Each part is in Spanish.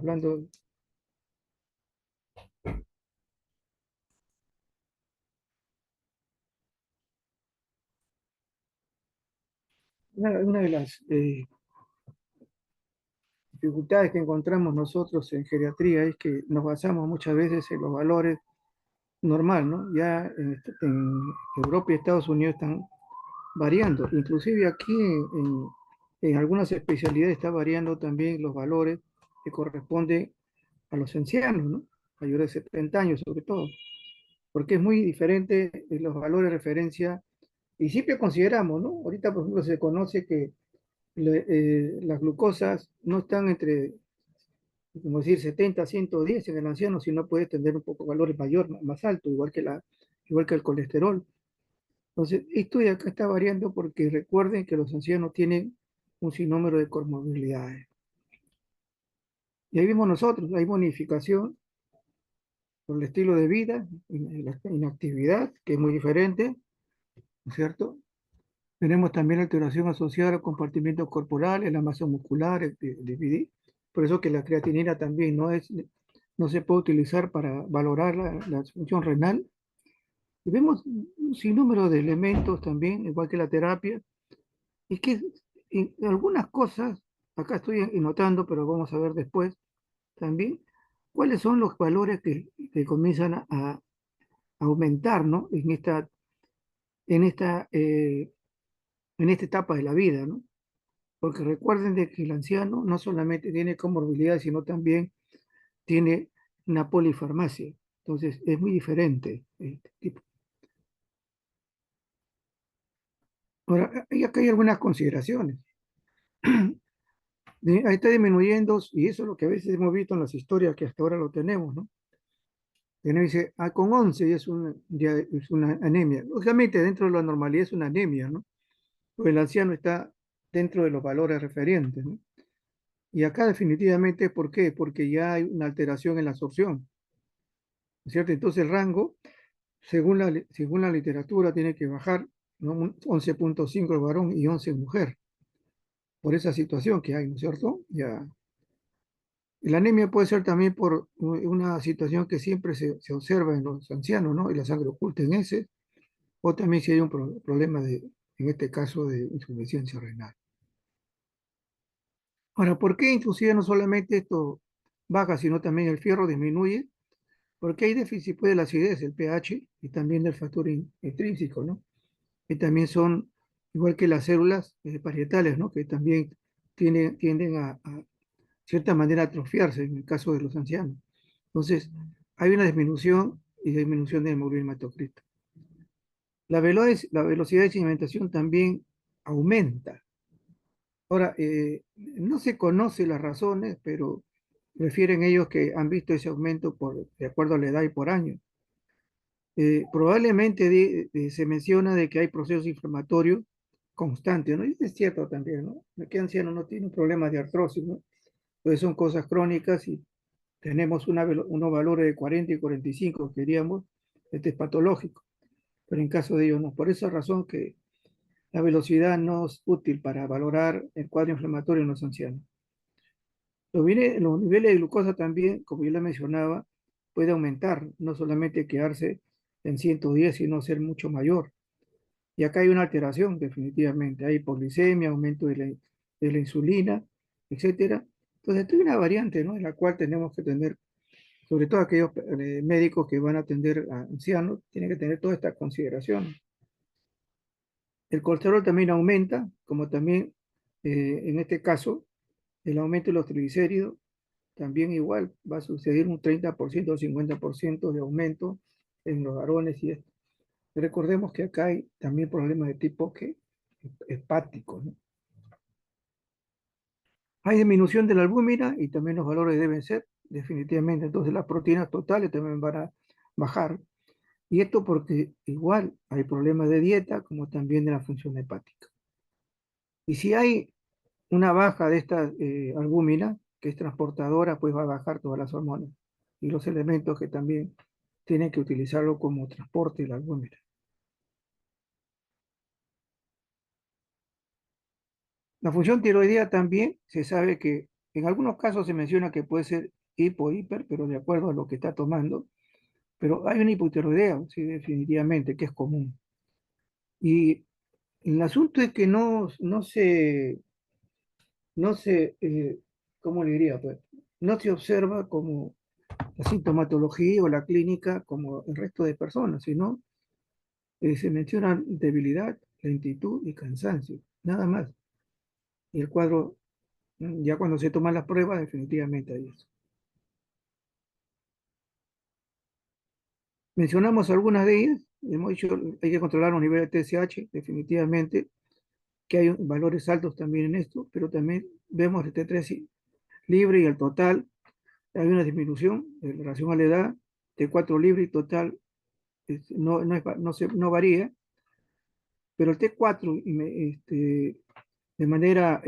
hablando. Una de las dificultades que encontramos nosotros en geriatría es que nos basamos muchas veces en los valores normal, ¿no? Ya en Europa y Estados Unidos están variando. Inclusive aquí en algunas especialidades está variando también los valores que corresponden a los ancianos, ¿no? Mayores de 70 años sobre todo, porque es muy diferente los valores de referencia. Y siempre consideramos, ¿no? Ahorita, por ejemplo, se conoce que las glucosas no están entre, como decir, 70 a 110 en el anciano, sino puede tener un poco valores mayor, más alto, igual que el colesterol. Entonces, esto de acá está variando porque recuerden que los ancianos tienen un sinnúmero de comorbilidades. Y ahí vimos nosotros, hay bonificación por el estilo de vida, la inactividad, que es muy diferente, ¿no es cierto? Tenemos también alteración asociada al compartimiento corporal, la masa muscular, el DPD. Por eso que la creatinina también no se puede utilizar para valorar la función renal. Y vemos un sinnúmero de elementos también, igual que la terapia, y que en algunas cosas, acá estoy notando, pero vamos a ver después también, cuáles son los valores que comienzan a aumentar, ¿no? En esta, eh, en esta etapa de la vida, ¿no? Porque recuerden de que el anciano no solamente tiene comorbilidad, sino también tiene una polifarmacia. Entonces, es muy diferente este tipo. Ahora, acá hay algunas consideraciones. Ahí está disminuyendo, y eso es lo que a veces hemos visto en las historias que hasta ahora lo tenemos, ¿no? Que nos dice, con 11 ya es una anemia. Lógicamente, dentro de la normalidad es una anemia, ¿no? Porque el anciano está dentro de los valores referentes, ¿no? Y acá definitivamente, ¿por qué? Porque ya hay una alteración en la absorción, ¿no es cierto? Entonces el rango, según la literatura, tiene que bajar, ¿no? 11,5 el varón y 11 mujer, por esa situación que hay, ¿no es cierto? Ya. La anemia puede ser también por una situación que siempre se observa en los ancianos, ¿no? Y la sangre oculta en ese, o también si hay un problema en este caso, de insuficiencia renal. Ahora, ¿por qué inclusive no solamente esto baja, sino también el fierro disminuye? Porque hay déficit pues, de la acidez, el pH, y también del factor intrínseco, ¿no? Que también son, igual que las células parietales, ¿no? Que también tienden a cierta manera a atrofiarse en el caso de los ancianos. Entonces, hay una disminución y disminución del hemoglobina hematocrita. La velocidad de sedimentación también aumenta. Ahora, no se conocen las razones, pero refieren ellos que han visto ese aumento de acuerdo a la edad y por año. Probablemente se menciona de que hay procesos inflamatorios constantes, ¿no? Y es cierto también, ¿no? Que anciano no tiene problemas de artrosis, ¿no? Entonces son cosas crónicas y tenemos unos valores de 40 y 45, queríamos, este es patológico, pero en caso de ellos no. Por esa razón que la velocidad no es útil para valorar el cuadro inflamatorio en los ancianos. Los niveles de glucosa también, como yo le mencionaba, puede aumentar, no solamente quedarse en 110, sino ser mucho mayor. Y acá hay una alteración, definitivamente. Hay hipoglicemia, aumento de la insulina, etcétera. Entonces, hay una variante, ¿no? En la cual tenemos que tener, sobre todo aquellos médicos que van a atender a ancianos, tienen que tener todas estas consideraciones. El colesterol también aumenta, como también en este caso, el aumento de los triglicéridos también igual va a suceder un 30% o 50% de aumento en los varones y esto. Recordemos que acá hay también problemas de tipo que hepático, ¿no? Hay disminución de la albúmina y también los valores deben ser, definitivamente. Entonces las proteínas totales también van a bajar. Y esto porque igual hay problemas de dieta como también de la función hepática. Y si hay una baja de esta albúmina, que es transportadora, pues va a bajar todas las hormonas y los elementos que también tienen que utilizarlo como transporte de la albúmina. La función tiroidea también se sabe que En algunos casos se menciona que puede ser hipo-hiper, pero de acuerdo a lo que está tomando. Pero hay una hipotiroidea, sí, definitivamente, que es común. Y el asunto es que no se, ¿cómo le diría? Pues, no se observa como la sintomatología o la clínica como el resto de personas, sino se menciona debilidad, lentitud y cansancio, nada más. Y el cuadro, ya cuando se toman las pruebas, definitivamente hay eso. Mencionamos algunas de ellas, hemos dicho, hay que controlar los niveles de TSH, definitivamente, que hay valores altos también en esto, pero también vemos el T3 libre y el total, hay una disminución en relación a la edad, T4 libre y total no varía, pero el T4 de manera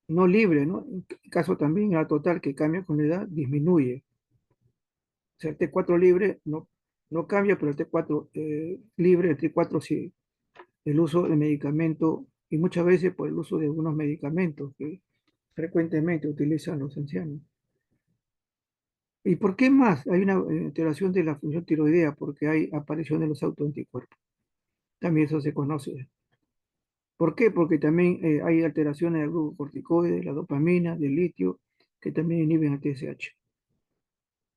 no libre, ¿no? En caso también la total que cambia con la edad, disminuye. O sea, el T4 libre no cambia, pero el T4 libre, el T4 sí, el uso de medicamento y muchas veces por el uso de algunos medicamentos que frecuentemente utilizan los ancianos. ¿Y por qué más? Hay una alteración de la función tiroidea porque hay aparición de los autoanticuerpos. También eso se conoce. ¿Por qué? Porque también hay alteraciones del glucocorticoide, la dopamina, del litio, que también inhiben el TSH.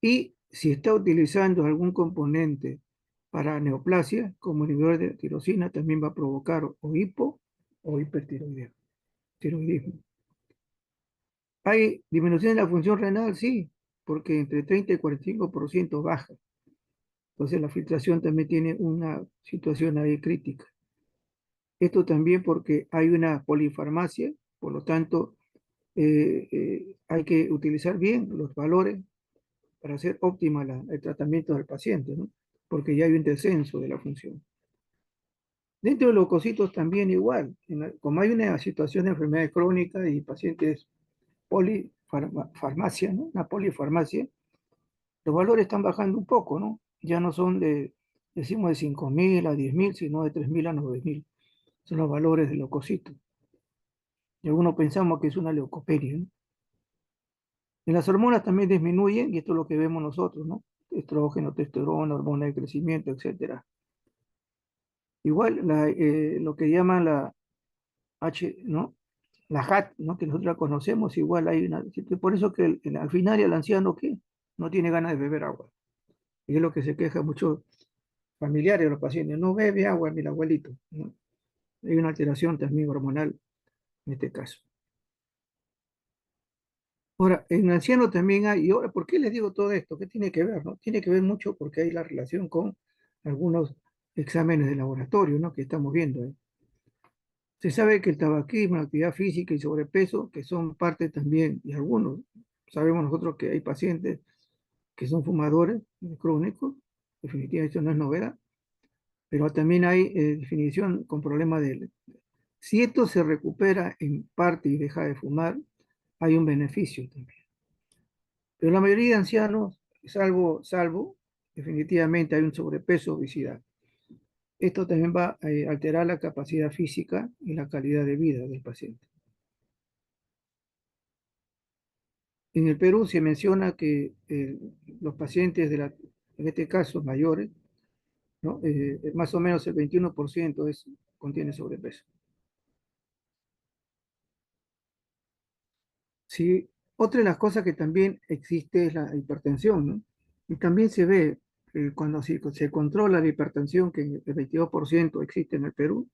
Y si está utilizando algún componente para neoplasia, como inhibidor de tirosina, también va a provocar o hipo o hipertiroidismo. ¿Hay disminución de la función renal? Sí, porque entre 30 y 45% baja. Entonces la filtración también tiene una situación ahí crítica. Esto también porque hay una polifarmacia, por lo tanto hay que utilizar bien los valores para hacer óptima el tratamiento del paciente, ¿no? Porque ya hay un descenso de la función. Dentro de los leucocitos también igual, como hay una situación de enfermedad crónica y pacientes polifarmacia, ¿no? Una polifarmacia, los valores están bajando un poco, ¿no? Ya no son decimos de 5.000 a 10.000, sino de 3.000 a 9.000. Son los valores del leucocito. Y algunos pensamos que es una leucopenia, ¿no? Y las hormonas también disminuyen, y esto es lo que vemos nosotros, ¿no? Estrógeno, testosterona, hormona de crecimiento, etcétera. Igual lo que llaman la ¿no? La HAT, ¿no? Que nosotros la conocemos, igual hay una. Por eso que al final el anciano, ¿qué? No tiene ganas de beber agua. Y es lo que se queja muchos familiares de los pacientes. No bebe agua, mi abuelito, ¿no? Hay una alteración también hormonal en este caso. Ahora, en anciano también hay, y ahora, ¿por qué les digo todo esto? ¿Qué tiene que ver, no? Tiene que ver mucho porque hay la relación con algunos exámenes de laboratorio, ¿no? Que estamos viendo ahí. Se sabe que el tabaquismo, la actividad física y sobrepeso, que son parte también, y algunos, sabemos nosotros que hay pacientes que son fumadores crónicos, definitivamente eso no es novedad, pero también hay definición con problemas de. Si esto se recupera en parte y deja de fumar, hay un beneficio también. Pero la mayoría de ancianos, salvo, definitivamente hay un sobrepeso, obesidad. Esto también va a alterar la capacidad física y la calidad de vida del paciente. En el Perú se menciona que los pacientes en este caso mayores, ¿no? Más o menos el 21% contiene sobrepeso. Sí, otra de las cosas que también existe es la hipertensión, ¿no? Y también se ve cuando se controla la hipertensión, que el 22% existe en el Perú,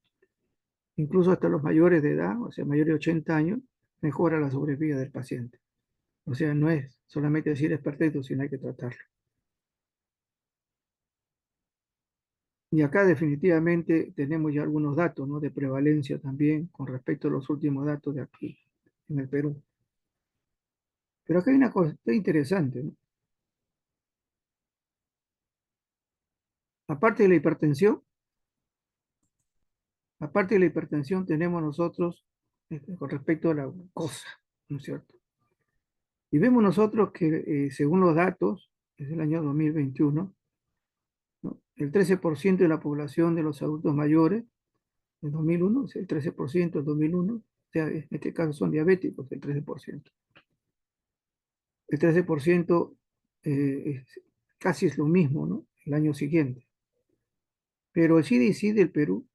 incluso hasta los mayores de edad, o sea, mayores de 80 años, mejora la sobrevida del paciente. O sea, no es solamente decir es perfecto, sino hay que tratarlo. Y acá definitivamente tenemos ya algunos datos, ¿no? De prevalencia también con respecto a los últimos datos de aquí, en el Perú. Pero acá hay una cosa interesante, ¿no? Aparte de la hipertensión, aparte de la hipertensión tenemos nosotros con respecto a la glucosa, ¿no es cierto? Y vemos nosotros que según los datos, desde el año 2021, ¿no? El 13% de la población de los adultos mayores, en 2001, es el 13% en 2001, sea, en este caso son diabéticos, el 13%. El 13% casi es lo mismo, ¿no? El año siguiente. Pero el CDC del Perú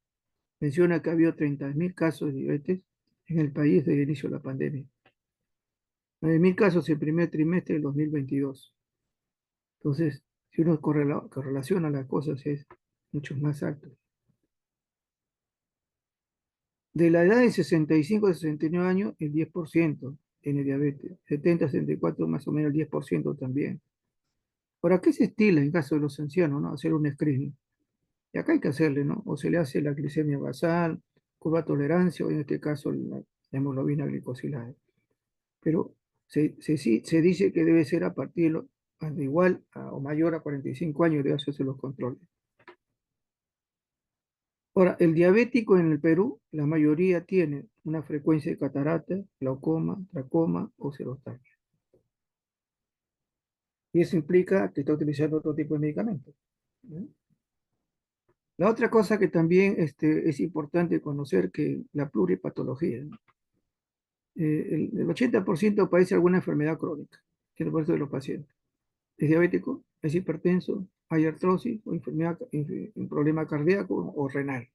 menciona que ha habido 30.000 casos de diabetes en el país desde el inicio de la pandemia. 9.000 casos en el primer trimestre del 2022. Entonces, si uno correlaciona las cosas, es mucho más alto. De la edad de 65 a 69 años, el 10% tiene diabetes. 70 a 74, más o menos el 10% también. Ahora, ¿qué se estila en caso de los ancianos, no? Hacer un screening. Y acá hay que hacerle, ¿no? O se le hace la glicemia basal, curva de tolerancia, o en este caso la hemoglobina glicosilada. Pero sí, se dice que debe ser a partir de igual o mayor a 45 años de hacerse los controles. Ahora, el diabético en el Perú, la mayoría tiene una frecuencia de catarata, glaucoma, tracoma o xerostomía. Y eso implica que está utilizando otro tipo de medicamentos, ¿no? La otra cosa que también es importante conocer que la pluripatología, ¿no? El 80% padece alguna enfermedad crónica, que es el resto de los pacientes. Es diabético, es hipertenso, hay artrosis o un problema cardíaco o renal.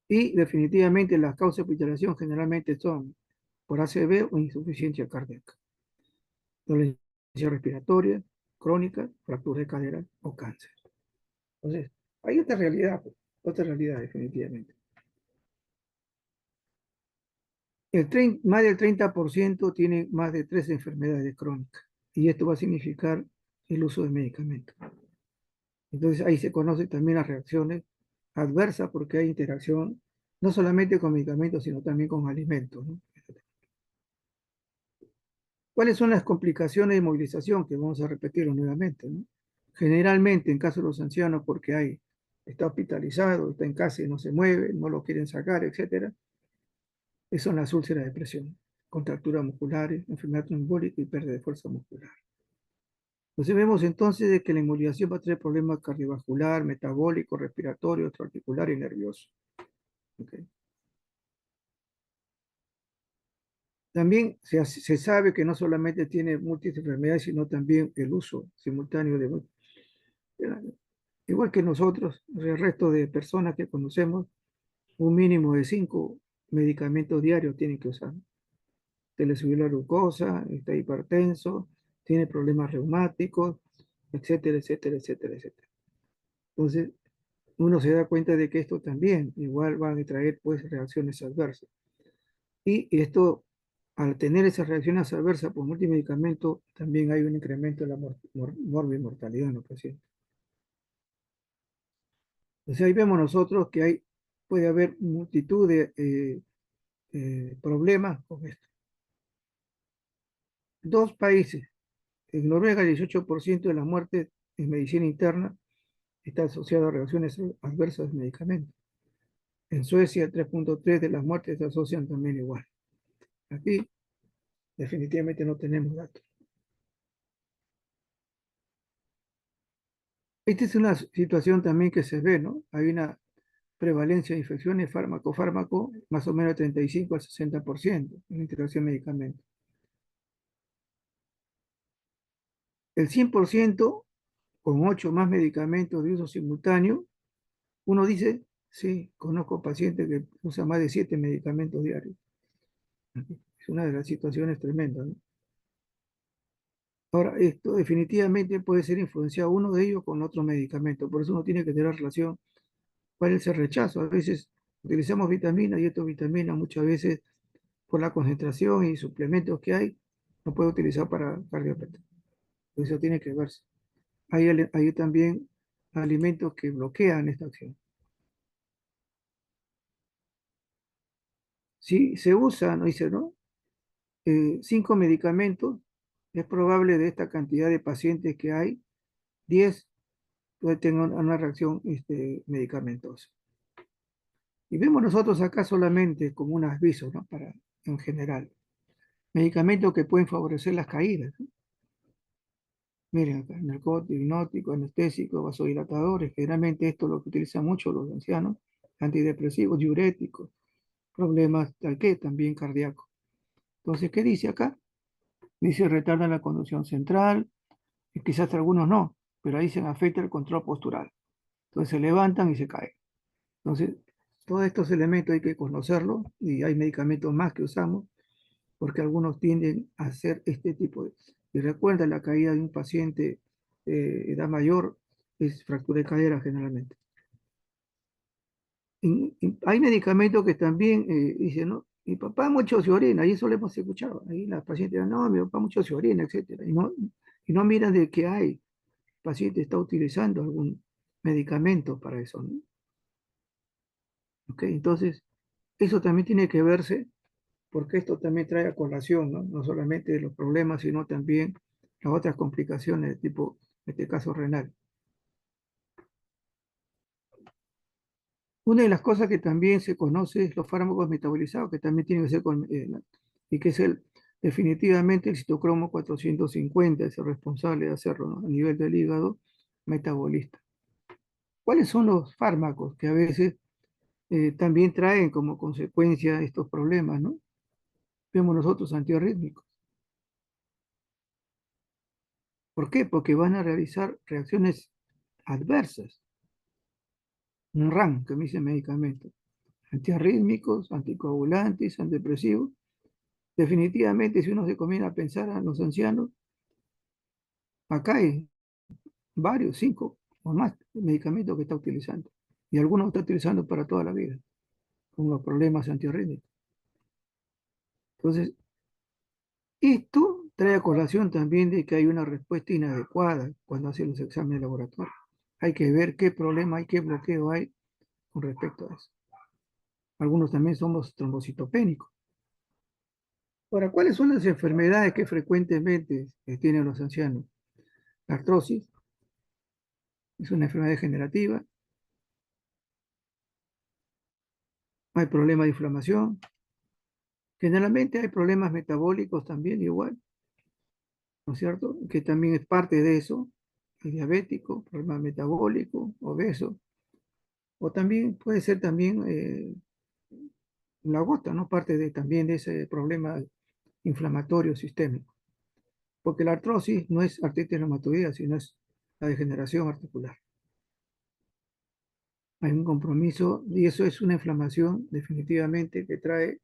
Y definitivamente las causas de hospitalización generalmente son por ACV o insuficiencia cardíaca, dolencia respiratoria, crónica, fractura de cadera o cáncer. Entonces, hay otra realidad definitivamente. Más del 30% tiene más de 3 enfermedades crónicas y esto va a significar el uso de medicamentos. Entonces ahí se conocen también las reacciones adversas porque hay interacción no solamente con medicamentos, sino también con alimentos, ¿no? ¿Cuáles son las complicaciones de movilización? Que vamos a repetirlo nuevamente, ¿no? Generalmente en caso de los ancianos, porque está hospitalizado, está en casa y no se mueve, no lo quieren sacar, etcétera, son las úlceras de presión, contracturas musculares, enfermedad trombólica y pérdida de fuerza muscular. Entonces vemos entonces de que la inmovilización va a traer problemas cardiovascular, metabólico, respiratorio, extraarticular y nervioso. ¿Okay? También se sabe que no solamente tiene múltiples enfermedades, sino también el uso simultáneo igual que nosotros, el resto de personas que conocemos, un mínimo de 5 medicamentos diarios tienen que usar. Se le subió la glucosa, está hipertenso, tiene problemas reumáticos, etcétera, etcétera, etcétera, etcétera. Entonces, uno se da cuenta de que esto también igual va a traer pues reacciones adversas. Y esto, al tener esas reacciones adversas por multimedicamentos, también hay un incremento de la mortalidad en los pacientes. Entonces ahí vemos nosotros que puede haber multitud de problemas con esto. Dos países, en Noruega el 18% de las muertes en medicina interna está asociado a reacciones adversas de medicamentos. En Suecia el 3.3% de las muertes se asocian también igual. Aquí definitivamente no tenemos datos. Esta es una situación también que se ve, ¿no? Hay una prevalencia de infecciones fármaco-fármaco más o menos 35 al 60% en la interacción medicamento. El 100% con 8 más medicamentos de uso simultáneo, uno dice, sí, conozco pacientes que usan más de 7 medicamentos diarios. Es una de las situaciones tremendas, ¿no? Ahora, esto definitivamente puede ser influenciado uno de ellos con otro medicamento, por eso uno tiene que tener relación. ¿Cuál es el rechazo? A veces utilizamos vitaminas y estas vitaminas muchas veces por la concentración y suplementos que hay, no puede utilizar para cardiopatía. Eso tiene que verse. Hay también alimentos que bloquean esta acción. Si se usa, no dice, ¿no? 5 medicamentos, es probable de esta cantidad de pacientes que hay, 10 puede tener una reacción medicamentosa. Y vemos nosotros acá solamente como un aviso, ¿no? En general. Medicamentos que pueden favorecer las caídas, ¿no? Miren acá, narcóticos, hipnóticos, anestésicos, vasodilatadores, generalmente esto es lo que utilizan mucho los ancianos, antidepresivos, diuréticos, problemas tal que también cardíacos. Entonces, ¿qué dice acá? Dice retarda la conducción central, y quizás algunos no, pero ahí se afecta el control postural. Entonces se levantan y se caen. Entonces, todos estos elementos hay que conocerlos y hay medicamentos más que usamos porque algunos tienden a hacer este tipo de... Y recuerda, la caída de un paciente de edad mayor es fractura de cadera generalmente. Y hay medicamentos que también dicen, no, mi papá mucho se orina, y eso lo hemos escuchado. Ahí la paciente dice, no, mi papá mucho se orina, etcétera. Y no miran de que hay. El paciente está utilizando algún medicamento para eso, ¿no? ¿Ok? Entonces, eso también tiene que verse porque esto también trae a colación, ¿no? No solamente los problemas, sino también las otras complicaciones, tipo, en este caso, renal. Una de las cosas que también se conoce es los fármacos metabolizados, que también tienen que ser con, y que es definitivamente el citocromo 450, es el responsable de hacerlo, ¿no? A nivel del hígado metabolista. ¿Cuáles son los fármacos que a veces también traen como consecuencia estos problemas, ¿no? Vemos nosotros antiarrítmicos. ¿Por qué? Porque van a realizar reacciones adversas, un RAM, que me dice medicamentos, antiarrítmicos, anticoagulantes, antidepresivos. Definitivamente, si uno se comienza a pensar a los ancianos, acá hay varios, 5 o más medicamentos que está utilizando. Y algunos está utilizando para toda la vida, con los problemas antiarrítmicos. Entonces, esto trae a colación también de que hay una respuesta inadecuada cuando hacen los exámenes de laboratorio. Hay que ver qué problema hay, qué bloqueo hay con respecto a eso. Algunos también somos trombocitopénicos. Ahora, ¿cuáles son las enfermedades que frecuentemente tienen los ancianos? La artrosis es una enfermedad degenerativa, hay problemas de inflamación, generalmente hay problemas metabólicos también igual, ¿no es cierto? Que también es parte de eso, el diabético, problema metabólico, obeso, o también puede ser también la gota, ¿no? Parte de, también de ese problema inflamatorio sistémico, porque la artrosis no es artritis reumatoidea, sino es la degeneración articular. Hay un compromiso y eso es una inflamación definitivamente que trae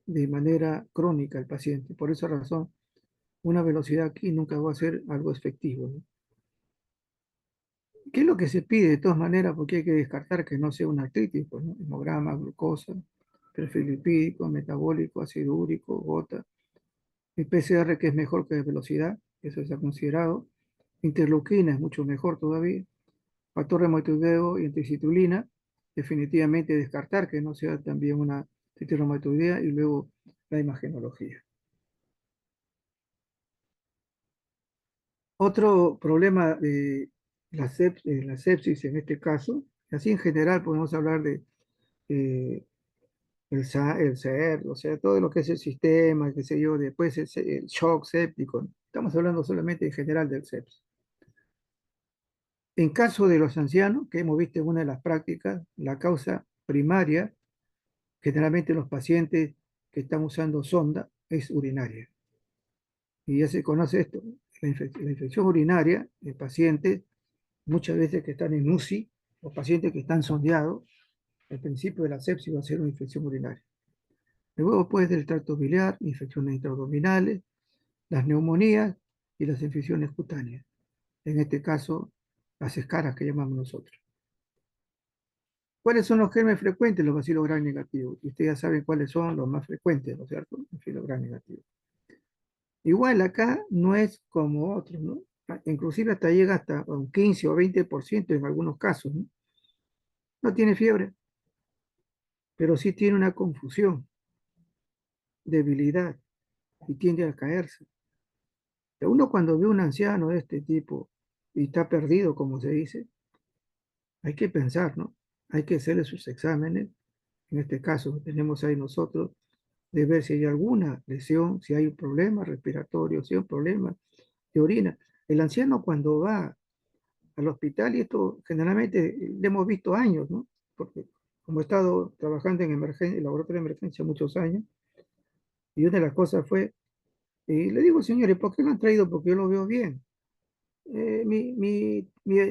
de manera crónica al paciente. Por esa razón, una velocidad aquí nunca va a ser algo efectivo, ¿no? ¿Qué es lo que se pide de todas maneras? Porque hay que descartar que no sea una artritis, pues, ¿no? Hemograma, glucosa, perfil lipídico, metabólico, ácido úrico, gota. El PCR que es mejor que la velocidad, eso se ha considerado. Interleuquina es mucho mejor todavía. Factor reumatoideo y anticitulina, definitivamente descartar que no sea también una artritis reumatoidea y luego la imagenología. Otro problema de la sepsis en este caso, así en general podemos hablar de eh, el SER, o sea, todo lo que es el sistema, qué sé yo, después el shock séptico. Estamos hablando solamente en general del sepsis. En caso de los ancianos, que hemos visto en una de las prácticas, la causa primaria, generalmente los pacientes que están usando sonda, es urinaria. Y ya se conoce esto, la infección urinaria de pacientes, muchas veces que están en UCI, o pacientes que están sondeados, el principio de la sepsis va a ser una infección urinaria. Luego, pues, del tracto biliar, infecciones intraabdominales, las neumonías y las infecciones cutáneas. En este caso, las escaras que llamamos nosotros. ¿Cuáles son los gérmenes frecuentes? Los bacilos gram negativos. Y ustedes ya saben cuáles son los más frecuentes, ¿no es cierto? Los bacilos gram negativos. Igual acá no es como otros, ¿no? Inclusive hasta llega hasta un 15 o 20% en algunos casos, ¿no? No tiene fiebre, pero sí tiene una confusión, debilidad y tiende a caerse. Uno cuando ve un anciano de este tipo y está perdido, como se dice, hay que pensar, ¿no? Hay que hacerle sus exámenes. En este caso, tenemos ahí nosotros de ver si hay alguna lesión, si hay un problema respiratorio, si hay un problema de orina. El anciano cuando va al hospital, y esto generalmente le hemos visto años, ¿no? Porque como he estado trabajando en emergencia, en laboratorio de emergencia muchos años, y una de las cosas fue, y le digo, señores, ¿por qué lo han traído? Porque yo lo veo bien. Mi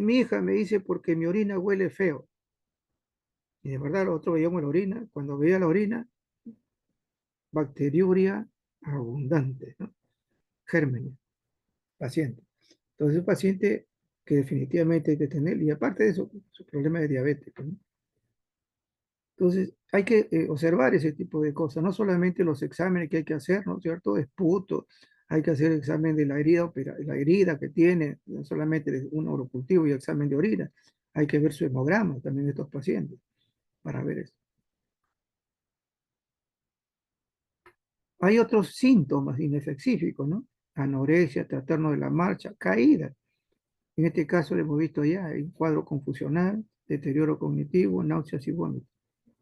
hija me dice porque mi orina huele feo. Y de verdad, nosotros veíamos la orina. Cuando veía la orina, bacteriuria abundante, ¿no? Gérmenes, paciente. Entonces, un paciente que definitivamente hay que tener, y aparte de eso, su problema de diabetes, ¿no? Entonces, hay que observar ese tipo de cosas, no solamente los exámenes que hay que hacer, ¿no es cierto? Esputo, hay que hacer examen de la herida, la herida que tiene, no solamente un urocultivo y examen de orina, hay que ver su hemograma también de estos pacientes para ver eso. Hay otros síntomas inespecíficos, ¿no? Anorexia, trastorno de la marcha, caída. En este caso lo hemos visto ya, hay un cuadro confusional, deterioro cognitivo, náuseas y vómitos.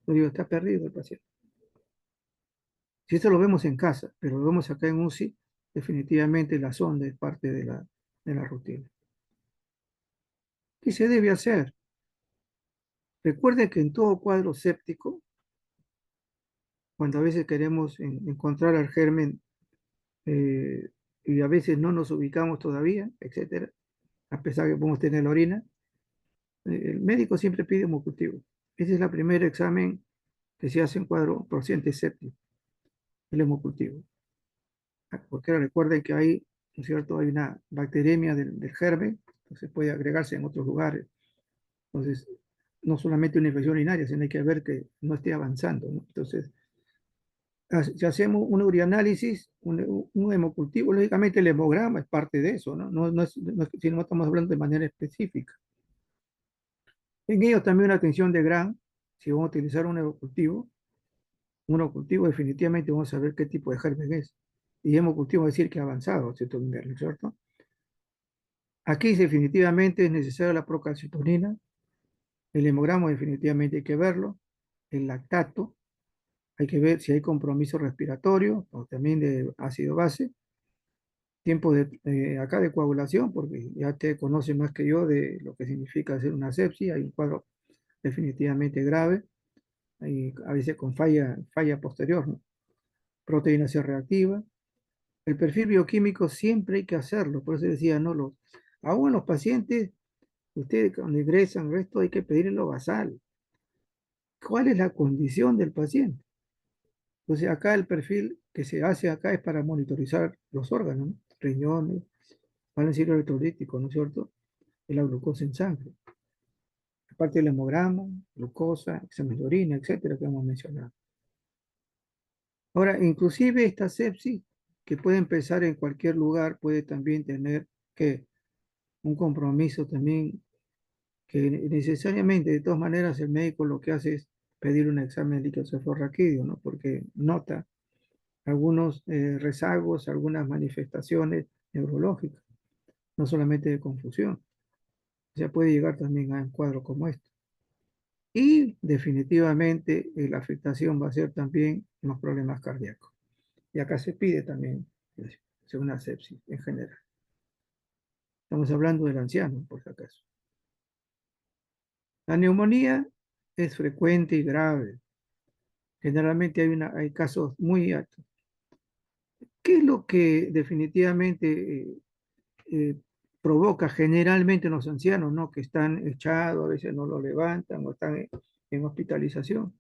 Lo digo, está perdido el paciente. Si esto lo vemos en casa, pero lo vemos acá en UCI, definitivamente la sonda es parte de la rutina. ¿Qué se debe hacer? Recuerde que en todo cuadro séptico, cuando a veces queremos encontrar al germen eh, y a veces no nos ubicamos todavía, etcétera, a pesar que podemos tener la orina, el médico siempre pide hemocultivo. Ese es el primer examen que se hace en cuadro paciente séptico, el hemocultivo. Porque recuerden que hay, ¿no es cierto?, hay una bacteremia del germen, entonces puede agregarse en otros lugares. Entonces, no solamente una infección urinaria, sino hay que ver que no esté avanzando, ¿no? Entonces, si hacemos un urianálisis, un hemocultivo, lógicamente el hemograma es parte de eso, ¿no? Si no estamos hablando de manera específica. En ello también una atención de Gram, si vamos a utilizar un hemocultivo definitivamente vamos a ver qué tipo de germen es. Y hemocultivo es decir que ha avanzado a cierto nivel, ¿no es cierto? Aquí definitivamente es necesaria la procalcitonina, el hemograma definitivamente hay que verlo, el lactato, hay que ver si hay compromiso respiratorio o también de ácido base, tiempo acá de coagulación, porque ya te conoce más que yo de lo que significa hacer una sepsis, hay un cuadro definitivamente grave, y a veces con falla posterior, ¿no? Proteína C reactiva. El perfil bioquímico siempre hay que hacerlo, por eso decía, no, aún los pacientes, ustedes cuando ingresan, esto hay que pedirle lo basal. ¿Cuál es la condición del paciente? Entonces, acá el perfil que se hace acá es para monitorizar los órganos, ¿no? Riñones, van a decir electrolítico, ¿no es cierto? Y la glucosa en sangre. Aparte del hemograma, glucosa, examen de orina, etcétera, que hemos mencionado. Ahora, inclusive esta sepsis, que puede empezar en cualquier lugar, puede también tener que un compromiso también, que necesariamente, de todas maneras, el médico lo que hace es pedir un examen de líquido cefalorraquídeo, ¿no? Porque nota algunos rezagos, algunas manifestaciones neurológicas, no solamente de confusión. O sea, puede llegar también a un cuadro como este. Y definitivamente la afectación va a ser también en los problemas cardíacos. Y acá se pide también una sepsis en general. Estamos hablando del anciano, por si acaso. La neumonía es frecuente y grave. Generalmente hay casos muy altos. ¿Qué es lo que definitivamente eh, provoca generalmente en los ancianos, ¿no? Que están echados, a veces no lo levantan o están en hospitalización?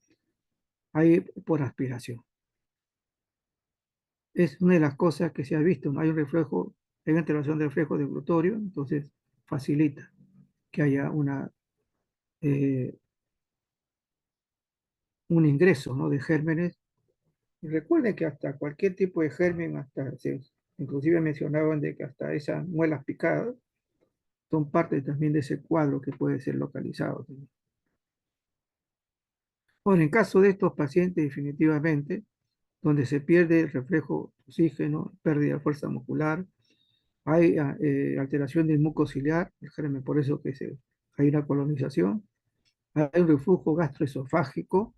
Hay por aspiración. Es una de las cosas que se ha visto, ¿no? Hay un reflejo, hay una alteración del reflejo de glutorio, entonces facilita que haya eh, un ingreso, ¿no?, de gérmenes. Y recuerden que hasta cualquier tipo de germen, inclusive mencionaban de que hasta esas muelas picadas son parte también de ese cuadro que puede ser localizado. Bueno, en caso de estos pacientes, definitivamente, donde se pierde el reflejo de oxígeno, pérdida de fuerza muscular, hay alteración del muco ciliar, el germen, por eso hay una colonización, hay un reflujo gastroesofágico,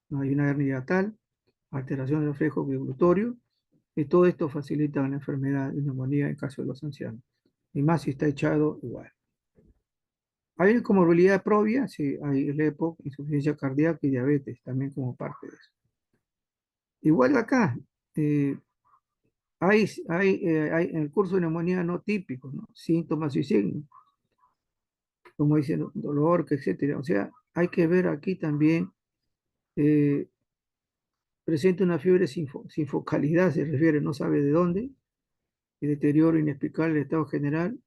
no hay una hernia yatal, alteración del reflejo glutorio, y todo esto facilita la enfermedad de neumonía en caso de los ancianos. Y más si está echado, igual. Hay comorbilidad propia, sí, hay el EPOC, insuficiencia cardíaca y diabetes también como parte de eso. Igual acá, eh, hay en el curso de neumonía no típico, ¿no? Síntomas y signos, como dicen, dolor, que etcétera. O sea, hay que ver aquí también, eh, presenta una fiebre sin focalidad, se refiere, no sabe de dónde, y deterioro inexplicable del estado general.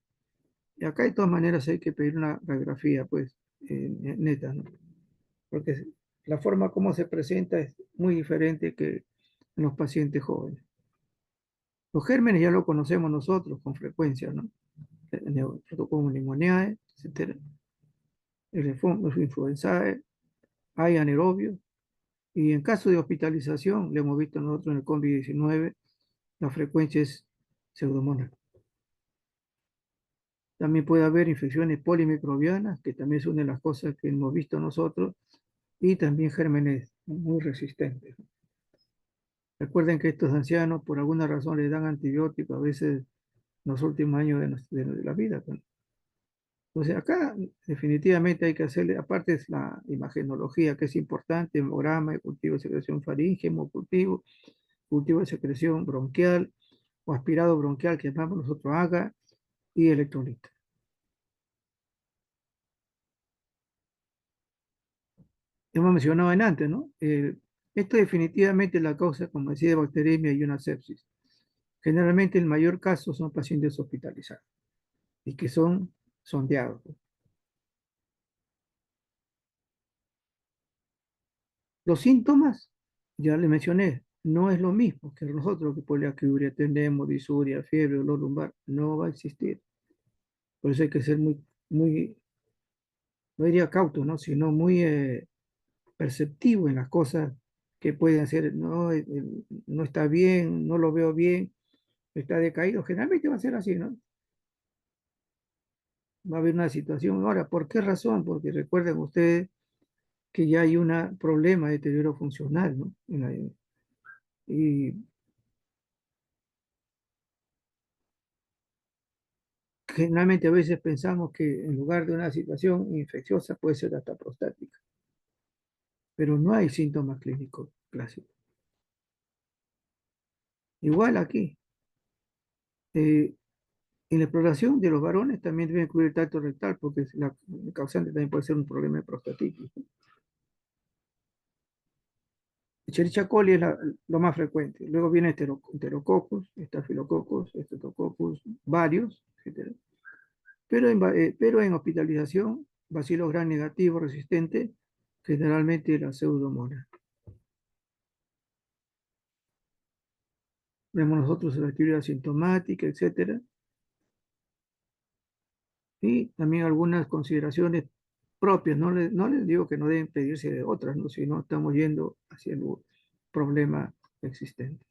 Y acá de todas maneras hay que pedir una radiografía, pues, neta, ¿no? Porque la forma como se presenta es muy diferente que en los pacientes jóvenes. Los gérmenes ya lo conocemos nosotros con frecuencia, ¿no? Como neumonía, etcétera. Los influenzae, hay anaerobios, y en caso de hospitalización, lo hemos visto nosotros en el COVID-19, la frecuencia es pseudomonas. También puede haber infecciones polimicrobianas, que también es una de las cosas que hemos visto nosotros, y también gérmenes muy resistentes. Recuerden que estos ancianos, por alguna razón, les dan antibióticos a veces en los últimos años de la vida, pues. Entonces, acá definitivamente hay que hacerle, aparte es la imagenología, que es importante, hemograma, cultivo de secreción faríngea, hemocultivo, cultivo de secreción bronquial o aspirado bronquial, que llamamos nosotros AGA, y electrolito. Hemos mencionado en antes, ¿no? Esto definitivamente es la causa, como decía, de bacteremia y una sepsis. Generalmente el mayor caso son pacientes hospitalizados y que son sondeados. Los síntomas, ya le mencioné, no es lo mismo que nosotros, que poliaquiuria tenemos, disuria, fiebre, dolor lumbar, no va a existir. Por eso hay que ser muy, no diría cauto, ¿no? Sino muy perceptivo en las cosas que pueden ser, no, no está bien, no lo veo bien, está decaído. Generalmente va a ser así, ¿no? Va a haber una situación. Ahora, ¿por qué razón? Porque recuerden ustedes que ya hay un problema de deterioro funcional, ¿no? Y generalmente a veces pensamos que en lugar de una situación infecciosa puede ser hasta prostática, pero no hay síntomas clínicos clásicos. Igual aquí, eh, en la exploración de los varones también debe incluir el tacto rectal, porque el causante también puede ser un problema de prostatitis. Escherichia coli es lo más frecuente. Luego viene Enterococcus, Staphylococcus, Streptococcus, varios, etcétera. Pero en hospitalización, bacilos gram negativo resistente, generalmente la pseudomonas. Vemos nosotros la actividad sintomática, etcétera. Y también algunas consideraciones propias. No les digo que no deben pedirse de otras, ¿no? Si no estamos yendo hacia el problema existente.